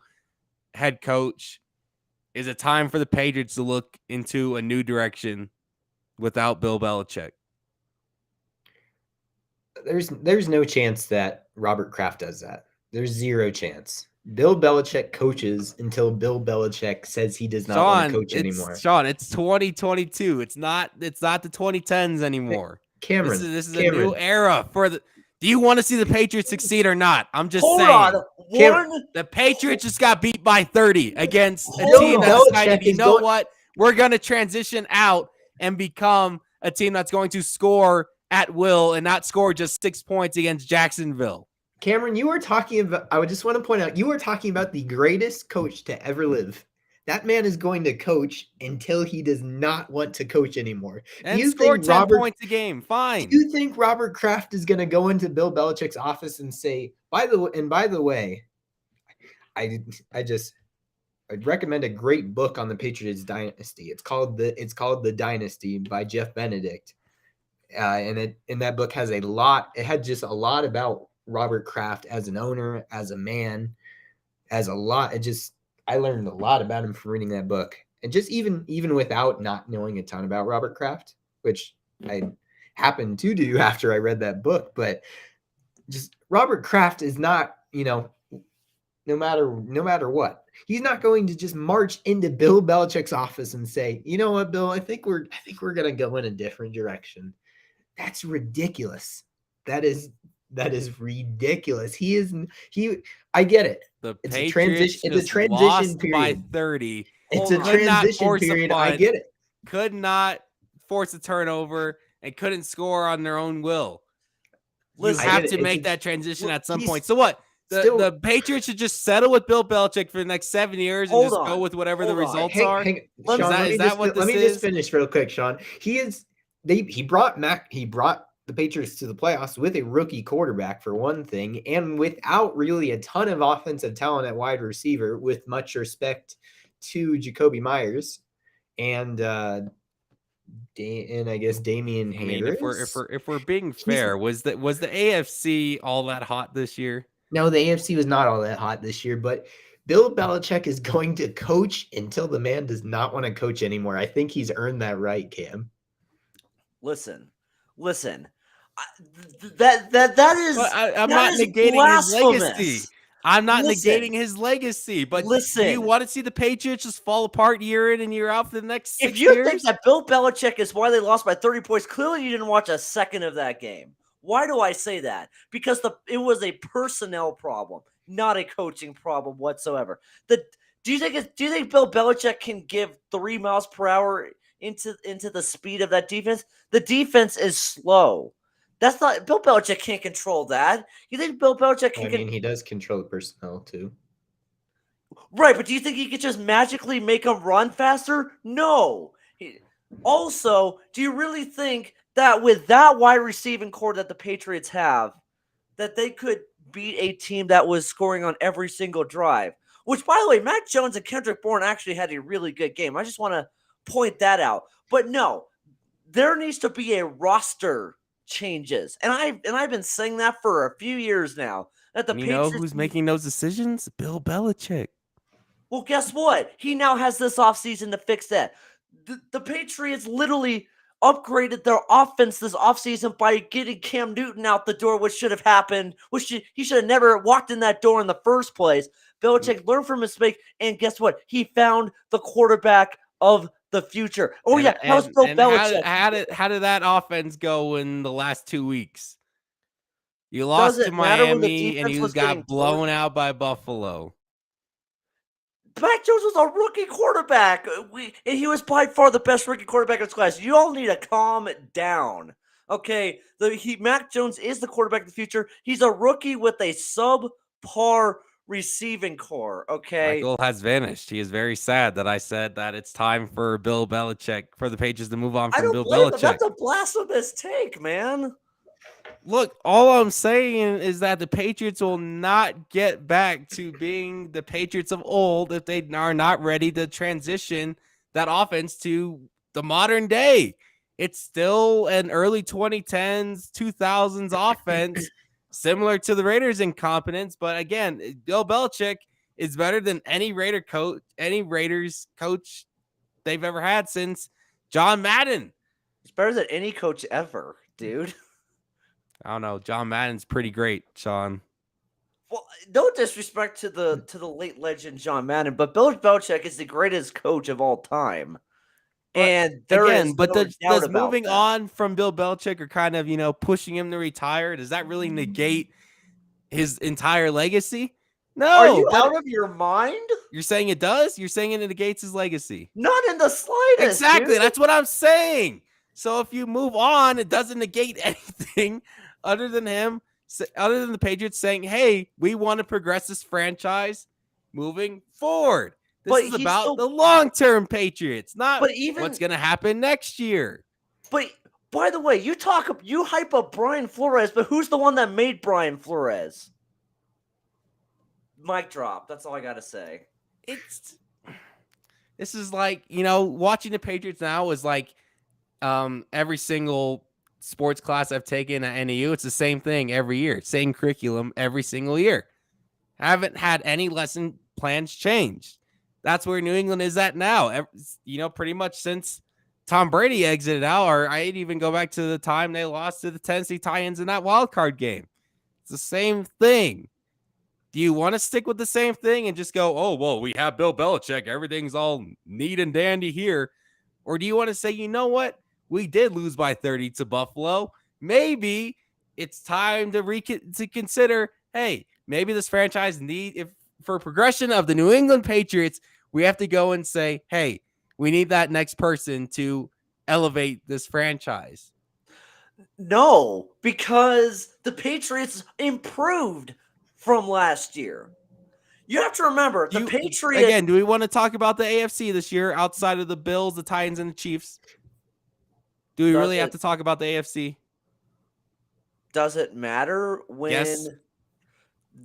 head coach. Is it time for the Patriots to look into a new direction without Bill Belichick? There's no chance that Robert Kraft does that. There's zero chance. Bill Belichick coaches until Bill Belichick says he does not want to coach anymore. Sean, it's 2022. It's not the 2010s anymore. Cameron, this is a new era for the. Do you want to see the Patriots succeed or not? I'm just Hold saying. on. The Patriots just got beat by 30 against a Bill team that decided, Belichick you is know going- what? We're going to transition out and become a team that's going to score at will and not score just 6 points against Jacksonville. Cameron, you are talking about, I would just want to point out, you are talking about the greatest coach to ever live. That man is going to coach until he does not want to coach anymore. And you score think 10 points a game. Fine. Do you think Robert Kraft is going to go into Bill Belichick's office and say, by the way, I'd recommend a great book on the Patriots dynasty. It's called The Dynasty by Jeff Benedict. And that book has it had just a lot about Robert Kraft as an owner, as a man, I learned a lot about him from reading that book. And just even without not knowing a ton about Robert Kraft, which I happened to do after I read that book, but just Robert Kraft is not, no matter what, he's not going to just march into Bill Belichick's office and say, you know what, Bill, I think we're going to go in a different direction. That's ridiculous. That is ridiculous. I get it. It's a transition period. By 30. It's a transition period. I get it. Could not force a turnover and couldn't score on their own will. You have to make that transition at some point. So what? The Patriots should just settle with Bill Belichick for the next 7 years and just go with whatever the results are. Let me just finish real quick, Sean. He brought the Patriots to the playoffs with a rookie quarterback, for one thing, and without really a ton of offensive talent at wide receiver, with much respect to Jacoby Myers and I guess Damian Harris. I mean, if we're being fair, was the AFC all that hot this year? No, the AFC was not all that hot this year, but Bill Belichick is going to coach until the man does not want to coach anymore. I think he's earned that right, Cam. Listen. That is. I'm not negating his legacy. I'm not negating his legacy. But listen, do you want to see the Patriots just fall apart year in and year out for the next 6 years? If you think that Bill Belichick is why they lost by 30 points, clearly you didn't watch a second of that game. Why do I say that? Because it was a personnel problem, not a coaching problem whatsoever. Do you think Bill Belichick can give 3 miles per hour into the speed of that defense? The defense is slow. That's not Bill Belichick can't control that. You think Bill Belichick I can mean, he does control the personnel too. right, but do you think he could just magically make them run faster? No. Also, do you really think that with that wide receiving core that the Patriots have, that they could beat a team that was scoring on every single drive? Which, by the way, Mac Jones and Kendrick Bourne actually had a really good game. I just want to point that out. But no, there needs to be a roster changes, and I've been saying that for a few years now. That the And you know Patriots who's making those decisions? Bill Belichick. Well, guess what? He now has this offseason to fix that. The Patriots literally upgraded their offense this offseason by getting Cam Newton out the door, which should have happened, he should have never walked in that door in the first place. Belichick learned from his mistake, and guess what? He found the quarterback of the future. Oh, And, yeah, how's Bill and Belichick? how did that offense go in the last 2 weeks? You Does lost to it matter when the Miami and defense you was getting got blown torched? out by Buffalo. Mac Jones was a rookie quarterback. And he was by far the best rookie quarterback in his class. You all need to calm down. Okay, Mac Jones is the quarterback of the future. He's a rookie with a subpar receiving core. Okay, Michael has vanished. He is very sad that I said that it's time for Bill Belichick, for the Patriots to move on I from don't Bill blame him. Belichick. That's a blasphemous take, man. Look, all I'm saying is that the Patriots will not get back to being the Patriots of old if they are not ready to transition that offense to the modern day. It's still an early 2010s, 2000s offense, similar to the Raiders' incompetence. But again, Bill Belichick is better than any Raiders coach they've ever had since John Madden. It's better than any coach ever, dude. I don't know. John Madden's pretty great, Sean. Well, no disrespect to the late legend John Madden, but Bill Belichick is the greatest coach of all time. And there is no doubt does about moving that. on from Bill Belichick or kind of, pushing him to retire, does that really negate his entire legacy? No. Are you out of your mind? You're saying it does? You're saying it negates his legacy? Not in the slightest. Exactly. Dude. That's what I'm saying. So if you move on, it doesn't negate anything other than the Patriots saying, hey, we want to progress this franchise moving forward. This is about the long-term Patriots, not what's going to happen next year. But by the way, you hype up Brian Flores, but who's the one that made Brian Flores? Mic drop. That's all I got to say. This is like, watching the Patriots now is like every single sports class I've taken at NAU. It's the same thing every year. Same curriculum every single year. Haven't had any lesson plans changed. That's where New England is at now. Pretty much since Tom Brady exited out, or I'd even go back to the time they lost to the Tennessee Titans in that wild card game. It's the same thing. Do you want to stick with the same thing and just go, oh, well, we have Bill Belichick. Everything's all neat and dandy here. Or do you want to say, you know what? We did lose by 30 to Buffalo. Maybe it's time to consider, hey, maybe this franchise for progression of the New England Patriots, we have to go and say, hey, we need that next person to elevate this franchise. No, because the Patriots improved from last year. You have to remember, the Patriots... Again, do we want to talk about the AFC this year outside of the Bills, the Titans, and the Chiefs? Do we really have to talk about the AFC? Does it matter when... Yes.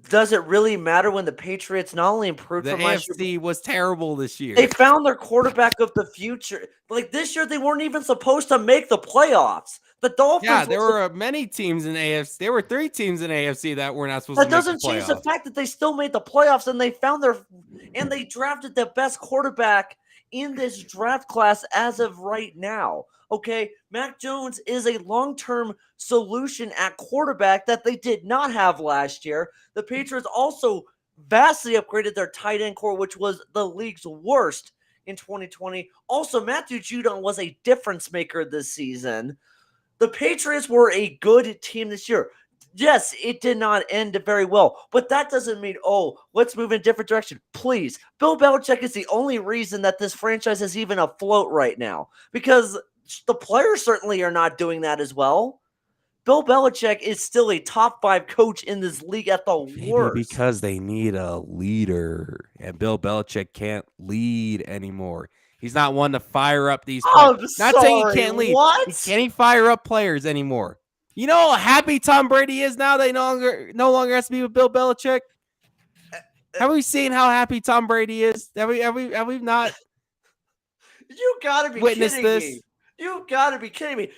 Does it really matter when the Patriots not only improved from last year? The AFC was terrible this year. They found their quarterback of the future. Like this year, they weren't even supposed to make the playoffs. The Dolphins. Yeah, there were many teams in AFC. There were 3 teams in AFC that were not supposed to make the playoffs. That doesn't change the fact that they still made the playoffs and they drafted the best quarterback in this draft class as of right now. Okay, Mac Jones is a long-term solution at quarterback that they did not have last year. The Patriots also vastly upgraded their tight end core, which was the league's worst in 2020. Also, Matthew Judon was a difference maker this season. The Patriots were a good team this year. Yes, it did not end very well, but that doesn't mean, oh, let's move in a different direction. Please, Bill Belichick is the only reason that this franchise is even afloat right now, because the players certainly are not doing that as well. Bill Belichick is still a top 5 coach in this league at the Maybe worst. because they need a leader, and Bill Belichick can't lead anymore. He's not one to fire up these players. I'm Not saying he sorry, can't lead. what? He can't fire up players anymore. You know how happy Tom Brady is now that he no longer has to be with Bill Belichick? Have we seen how happy Tom Brady is? Have we not You gotta be witnessed kidding this? me. You gotta be kidding me.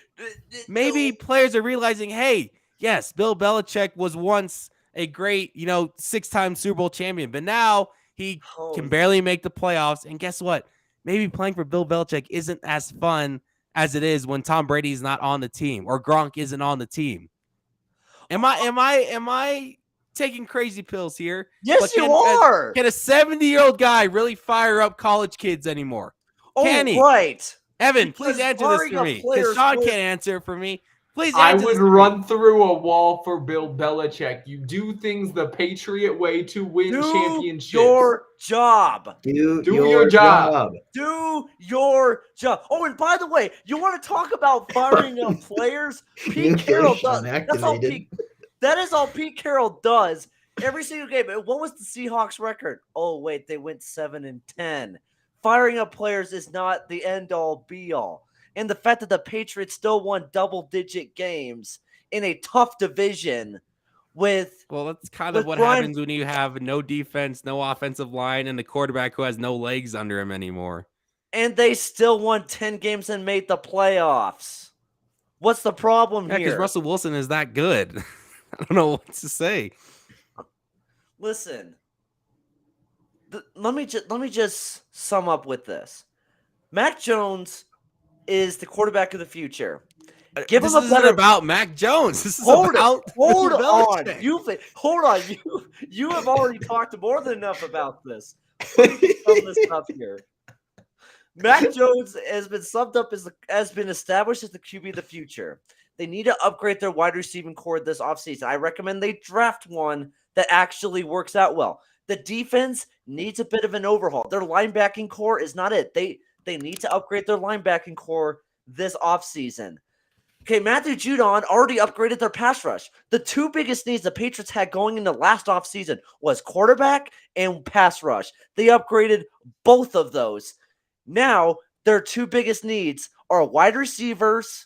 Maybe players are realizing, hey, yes, Bill Belichick was once a great, 6-time Super Bowl champion, but now he can barely make the playoffs. And guess what? Maybe playing for Bill Belichick isn't as fun as it is when Tom Brady's not on the team or Gronk isn't on the team. Am I taking crazy pills here? Yes, you are. Can a 70-year-old guy really fire up college kids anymore? Can he? Right. Evan, Because please answer this for me. Because Sean can't answer it for me. Please I answer would this for run me. through a wall for Bill Belichick. You do things the Patriot way to win Do championships. your job. Do your job. Do your job. Oh, and by the way, you want to talk about firing up players? Pete Carroll does. That is all Pete Carroll does every single game. What was the Seahawks record? Oh, wait, they went 7-10. Firing up players is not the end-all, be-all. And the fact that the Patriots still won double-digit games in a tough division with... Well, that's kind of what happens when you have no defense, no offensive line, and the quarterback who has no legs under him anymore. And they still won 10 games and made the playoffs. What's the problem here? Because Russell Wilson is that good. I don't know what to say. Listen, let me just sum up with this. Mac Jones is the quarterback of the future. Give him a better about Mac Jones. This is hold on. You have already talked more than enough about this. Let me sum this up here. Mac Jones has been summed up has been established as the QB of the future. They need to upgrade their wide receiving core this offseason. I recommend they draft one that actually works out well. The defense needs a bit of an overhaul. Their linebacking core is not it. They need to upgrade their linebacking core this offseason. Okay, Matthew Judon already upgraded their pass rush. The two biggest needs the Patriots had going into last offseason was quarterback and pass rush. They upgraded both of those. Now, their two biggest needs are wide receivers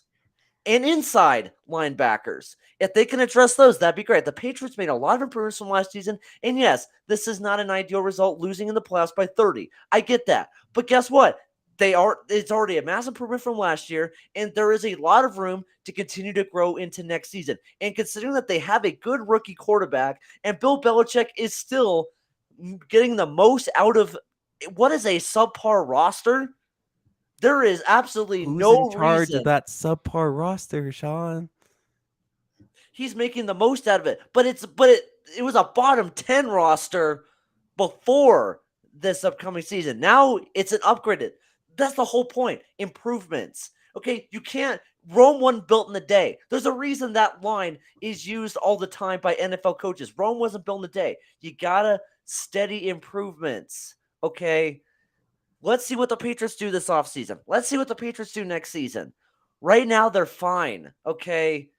and inside linebackers. If they can address those, that'd be great. The Patriots made a lot of improvements from last season. And yes, this is not an ideal result, losing in the playoffs by 30. I get that. But guess what? It's already a massive improvement from last year, and there is a lot of room to continue to grow into next season. And considering that they have a good rookie quarterback, and Bill Belichick is still getting the most out of what is a subpar roster, there is absolutely no in charge reason of that subpar roster, Sean. He's making the most out of it. But it was a bottom 10 roster before this upcoming season. Now it's an upgraded. That's the whole point. Improvements. Okay, you can't. Rome wasn't built in a day. There's a reason that line is used all the time by NFL coaches. Rome wasn't built in a day. You gotta steady improvements. Okay, let's see what the Patriots do this offseason. Let's see what the Patriots do next season. Right now, they're fine. Okay,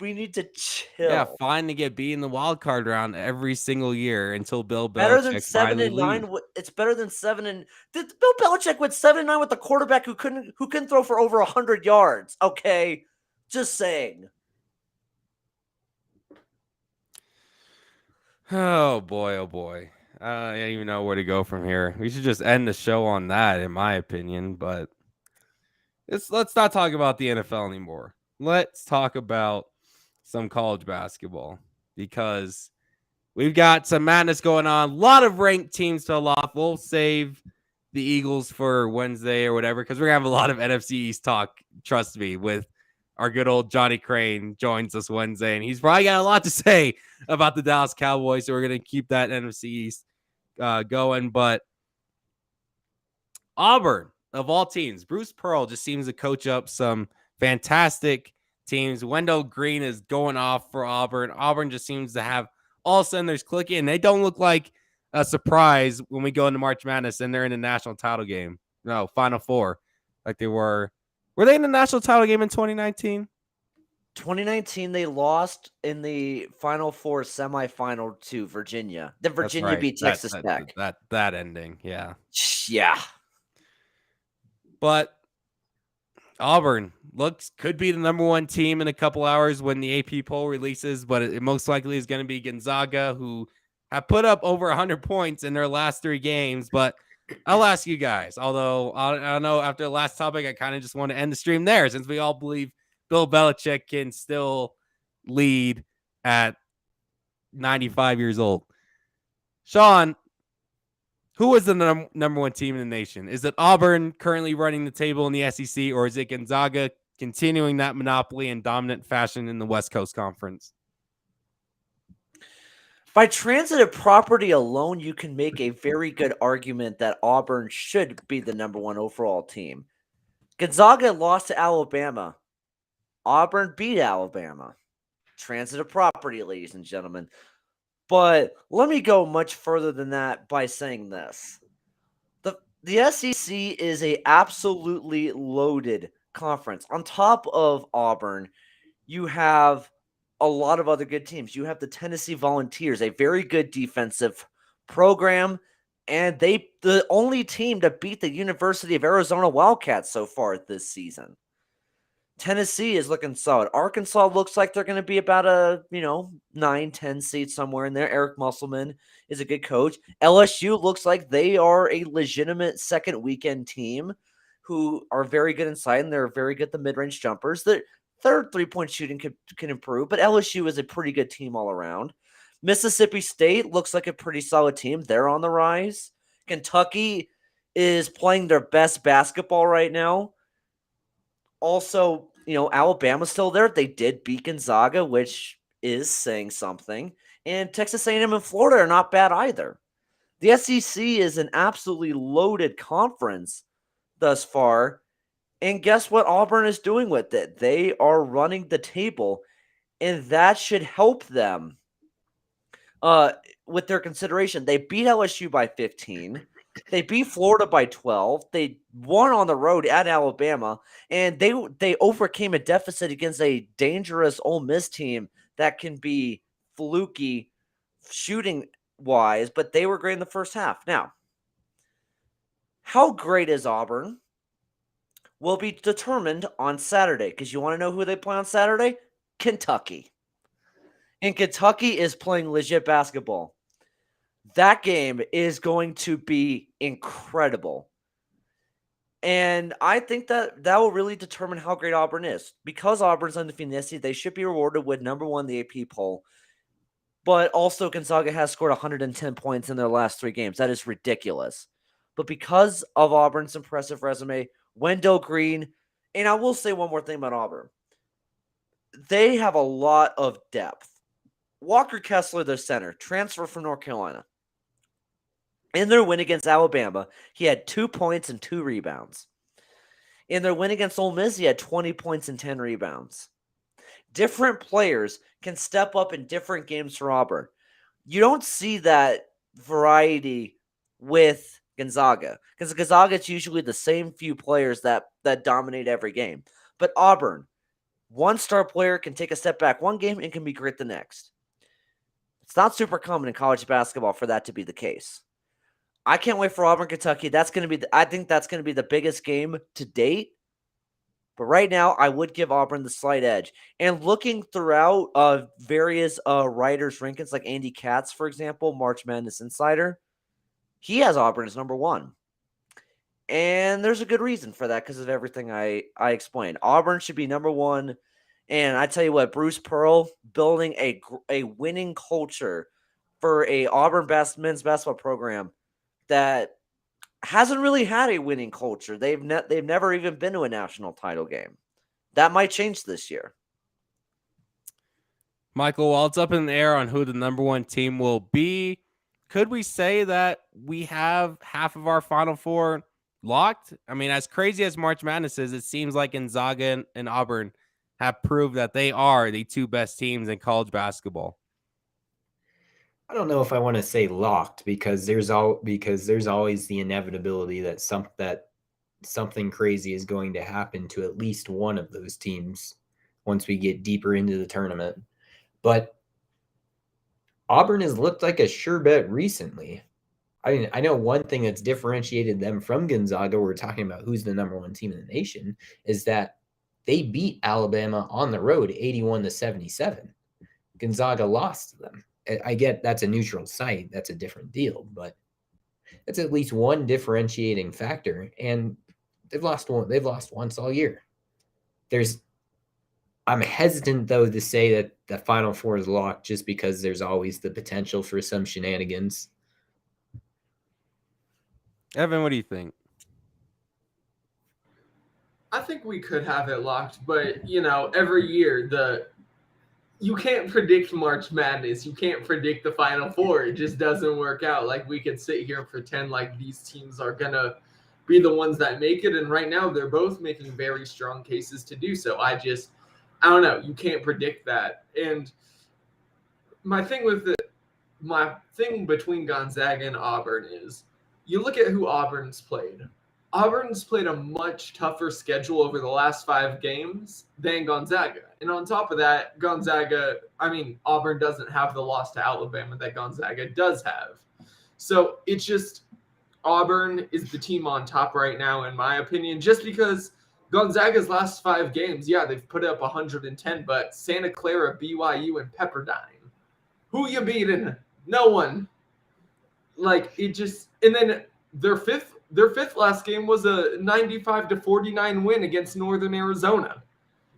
we need to chill. Yeah, fine to get beat in the wild card round every single year until Bill Belichick better than 7-9. It's better than 7. Bill Belichick went 7-9 with the quarterback who couldn't throw for over 100 yards. Okay, just saying. Oh boy. I don't even know where to go from here. We should just end the show on that, in my opinion. But let's not talk about the NFL anymore. Let's talk about some college basketball, because we've got some madness going on. A lot of ranked teams fell off. We'll save the Eagles for Wednesday or whatever, because we're going to have a lot of NFC East talk, trust me, with our good old Johnny Crane joins us Wednesday, and he's probably got a lot to say about the Dallas Cowboys, so we're going to keep that NFC East going. But Auburn, of all teams, Bruce Pearl just seems to coach up some fantastic teams. Wendell Green is going off for Auburn. Auburn just seems to have all cylinders clicking, and they don't look like a surprise when we go into March Madness and they're in the national title game. No, Final Four, like they were. Were they in the national title game in 2019? 2019, they lost in the Final Four semifinal to Virginia. Then That's Virginia right. beat Texas Tech. That ending, yeah. Yeah. But Auburn could be the number one team in a couple hours when the AP poll releases, but it most likely is going to be Gonzaga, who have put up over 100 points in their last 3 games. But I'll ask you guys, although I don't know, after the last topic, I kind of just want to end the stream there since we all believe Bill Belichick can still lead at 95 years old. Sean, who is the number one team in the nation? Is it Auburn currently running the table in the SEC, or is it Gonzaga continuing that monopoly in dominant fashion in the West Coast Conference? By transitive property alone, you can make a very good argument that Auburn should be the number one overall team. Gonzaga lost to Alabama. Auburn beat Alabama. Transitive property, ladies and gentlemen. But let me go much further than that by saying this. The SEC is a absolutely loaded conference. On top of Auburn, you have a lot of other good teams. You have the Tennessee Volunteers, a very good defensive program, and the only team to beat the University of Arizona Wildcats so far this season. Tennessee is looking solid. Arkansas looks like they're going to be about a 9-10 seed somewhere in there. Eric Musselman is a good coach. LSU looks like they are a legitimate second weekend team who are very good inside, and they're very good at the mid-range jumpers. Their 3-point shooting can improve, but LSU is a pretty good team all around. Mississippi State looks like a pretty solid team. They're on the rise. Kentucky is playing their best basketball right now. Also, Alabama's still there. They did beat Gonzaga, which is saying something. And Texas A&M and Florida are not bad either. The SEC is an absolutely loaded conference thus far. And guess what Auburn is doing with it? They are running the table, and that should help them with their consideration. They beat LSU by 15. They beat Florida by 12. They won on the road at Alabama, and they overcame a deficit against a dangerous Ole Miss team that can be fluky shooting-wise, but they were great in the first half. Now, how great is Auburn will be determined on Saturday, because you want to know who they play on Saturday? Kentucky. And Kentucky is playing legit basketball. That game is going to be incredible. And I think that will really determine how great Auburn is. Because Auburn's undefeated in the SEC, they should be rewarded with number one in the AP poll. But also Gonzaga has scored 110 points in their last 3 games. That is ridiculous. But because of Auburn's impressive resume, Wendell Green, and I will say one more thing about Auburn. They have a lot of depth. Walker Kessler, their center, transfer from North Carolina. In their win against Alabama, he had 2 points and 2 rebounds. In their win against Ole Miss, he had 20 points and 10 rebounds. Different players can step up in different games for Auburn. You don't see that variety with Gonzaga, because Gonzaga, it's usually the same few players that dominate every game. But Auburn, one star player can take a step back one game and can be great the next. It's not super common in college basketball for that to be the case. I can't wait for Auburn, Kentucky. I think that's going to be the biggest game to date. But right now, I would give Auburn the slight edge. And looking throughout various writers' rankings, like Andy Katz, for example, March Madness Insider, he has Auburn as number one. And there's a good reason for that because of everything I explained. Auburn should be number one. And I tell you what, Bruce Pearl building a winning culture for a Auburn men's basketball program that hasn't really had a winning culture. They've never even been to a national title game. That might change this year. Michael, while it's up in the air on who the number one team will be, could we say that we have half of our Final Four locked? I mean, as crazy as March Madness is, it seems like Gonzaga and Auburn have proved that they are the two best teams in college basketball. I don't know if I want to say locked because there's always the inevitability that something crazy is going to happen to at least one of those teams once we get deeper into the tournament. But Auburn has looked like a sure bet recently. I mean, I know one thing that's differentiated them from Gonzaga, we're talking about who's the number one team in the nation, is that they beat Alabama on the road 81-77. Gonzaga lost to them. I get that's a neutral site. That's a different deal, but that's at least one differentiating factor. And they've lost once all year. I'm hesitant, though, to say that the Final Four is locked just because there's always the potential for some shenanigans. Evan, what do you think? I think we could have it locked, but every year you can't predict March Madness. You can't predict the Final Four. It just doesn't work out. Like, we could sit here and pretend like these teams are gonna be the ones that make it, and right now they're both making very strong cases to do so. I don't know. You can't predict that. And my thing between Gonzaga and Auburn is, you look at who Auburn's played. Auburn's played a much tougher schedule over the last 5 games than Gonzaga. And on top of that, Auburn doesn't have the loss to Alabama that Gonzaga does have. So it's just, Auburn is the team on top right now, in my opinion, just because Gonzaga's last 5 games, yeah, they've put up 110, but Santa Clara, BYU, and Pepperdine. Who you beating? No one. And then their fifth last game was a 95-49 win against Northern Arizona.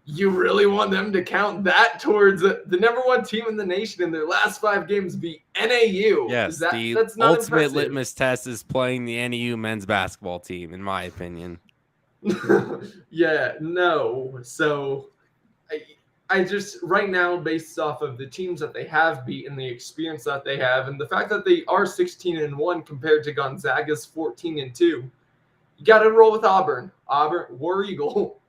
You really want them to count that towards the number one team in the nation in their last 5 games beat NAU? Yes, that's not ultimate impressive. litmus test is playing the NAU men's basketball team, in my opinion. Yeah, no. So I just, right now, based off of the teams that they have beaten, the experience that they have, and the fact that they are 16-1 compared to Gonzaga's 14-2, you got to roll with Auburn. Auburn, War Eagle.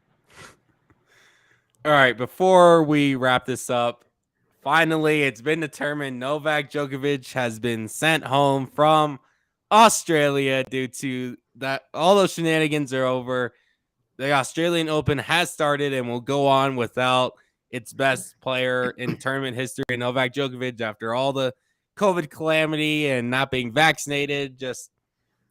All right, before we wrap this up, finally, it's been determined Novak Djokovic has been sent home from Australia due to that. All those shenanigans are over. The Australian Open has started and will go on without its best player in tournament history, Novak Djokovic, after all the COVID calamity and not being vaccinated.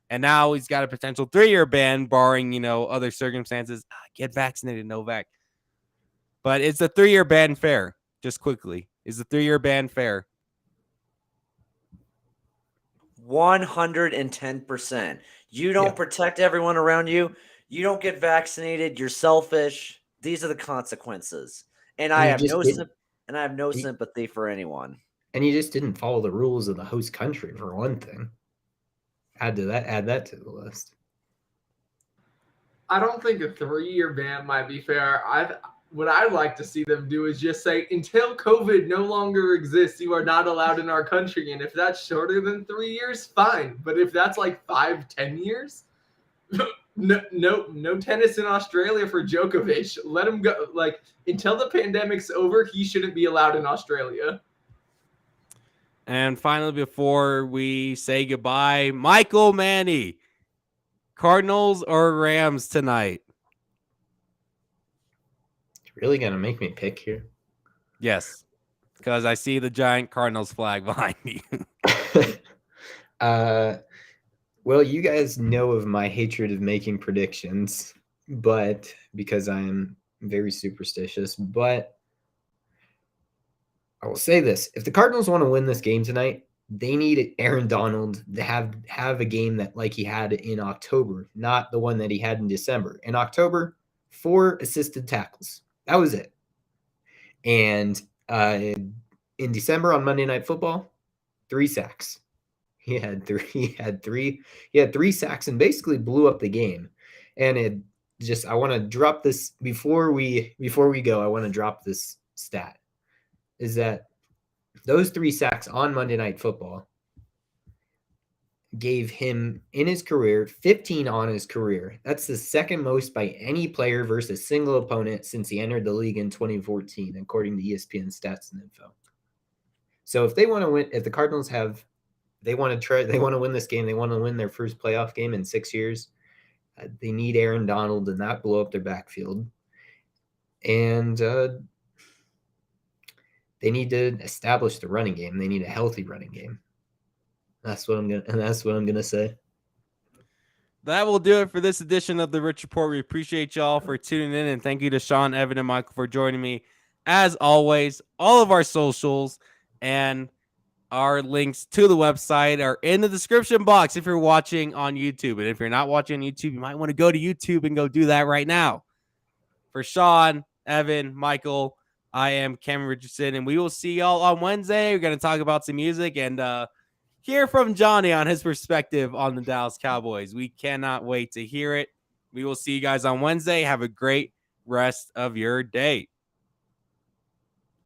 And now he's got a potential 3-year ban, barring, other circumstances. Get vaccinated, Novak. But is the 3-year ban fair? Just quickly, is the 3-year ban fair? 110%. You don't protect everyone around you. You don't get vaccinated. You're selfish. These are the consequences. And I have no sympathy for anyone. And you just didn't follow the rules of the host country, for one thing. Add that to the list. I don't think a 3-year ban might be fair. What I'd like to see them do is just say, until COVID no longer exists, you are not allowed in our country. And if that's shorter than 3 years, fine. But if that's like 5-10 years, no tennis in Australia for Djokovic. Let him go. Like, until the pandemic's over, he shouldn't be allowed in Australia. And finally, before we say goodbye, Michael Manny, Cardinals or Rams tonight? Really gonna make me pick here? Yes, because I see the giant Cardinals flag behind you. Well, you guys know of my hatred of making predictions, but because I am very superstitious. But I will say this: if the Cardinals want to win this game tonight, they need Aaron Donald to have a game that like he had in October, not the one that he had in December. In October, 4 assisted tackles. That was it. And in December on Monday Night Football, 3 sacks. He had three sacks and basically blew up the game. And I want to drop this before we go. I want to drop this stat. Is that those 3 sacks on Monday Night Football gave him in his career 15 on his career. That's the second most by any player versus a single opponent since he entered the league in 2014, according to ESPN stats and info. So if they want to win, if the Cardinals they want to win this game, they want to win their first playoff game in 6 years, they need Aaron Donald to not blow up their backfield. And they need to establish the running game. They need a healthy running game. That's what I'm gonna say. That will do it for this edition of the Rich Report. We appreciate y'all for tuning in, and thank you to Sean, Evan, and Michael for joining me. As always, all of our socials and our links to the website are in the description box if you're watching on YouTube. And if you're not watching on YouTube, you might want to go to YouTube and go do that right now. For Sean, Evan, Michael, I am Cameron Richardson, and we will see y'all on Wednesday. We're going to talk about some music and hear from Johnny on his perspective on the Dallas Cowboys. We cannot wait to hear it. We will see you guys on Wednesday. Have a great rest of your day.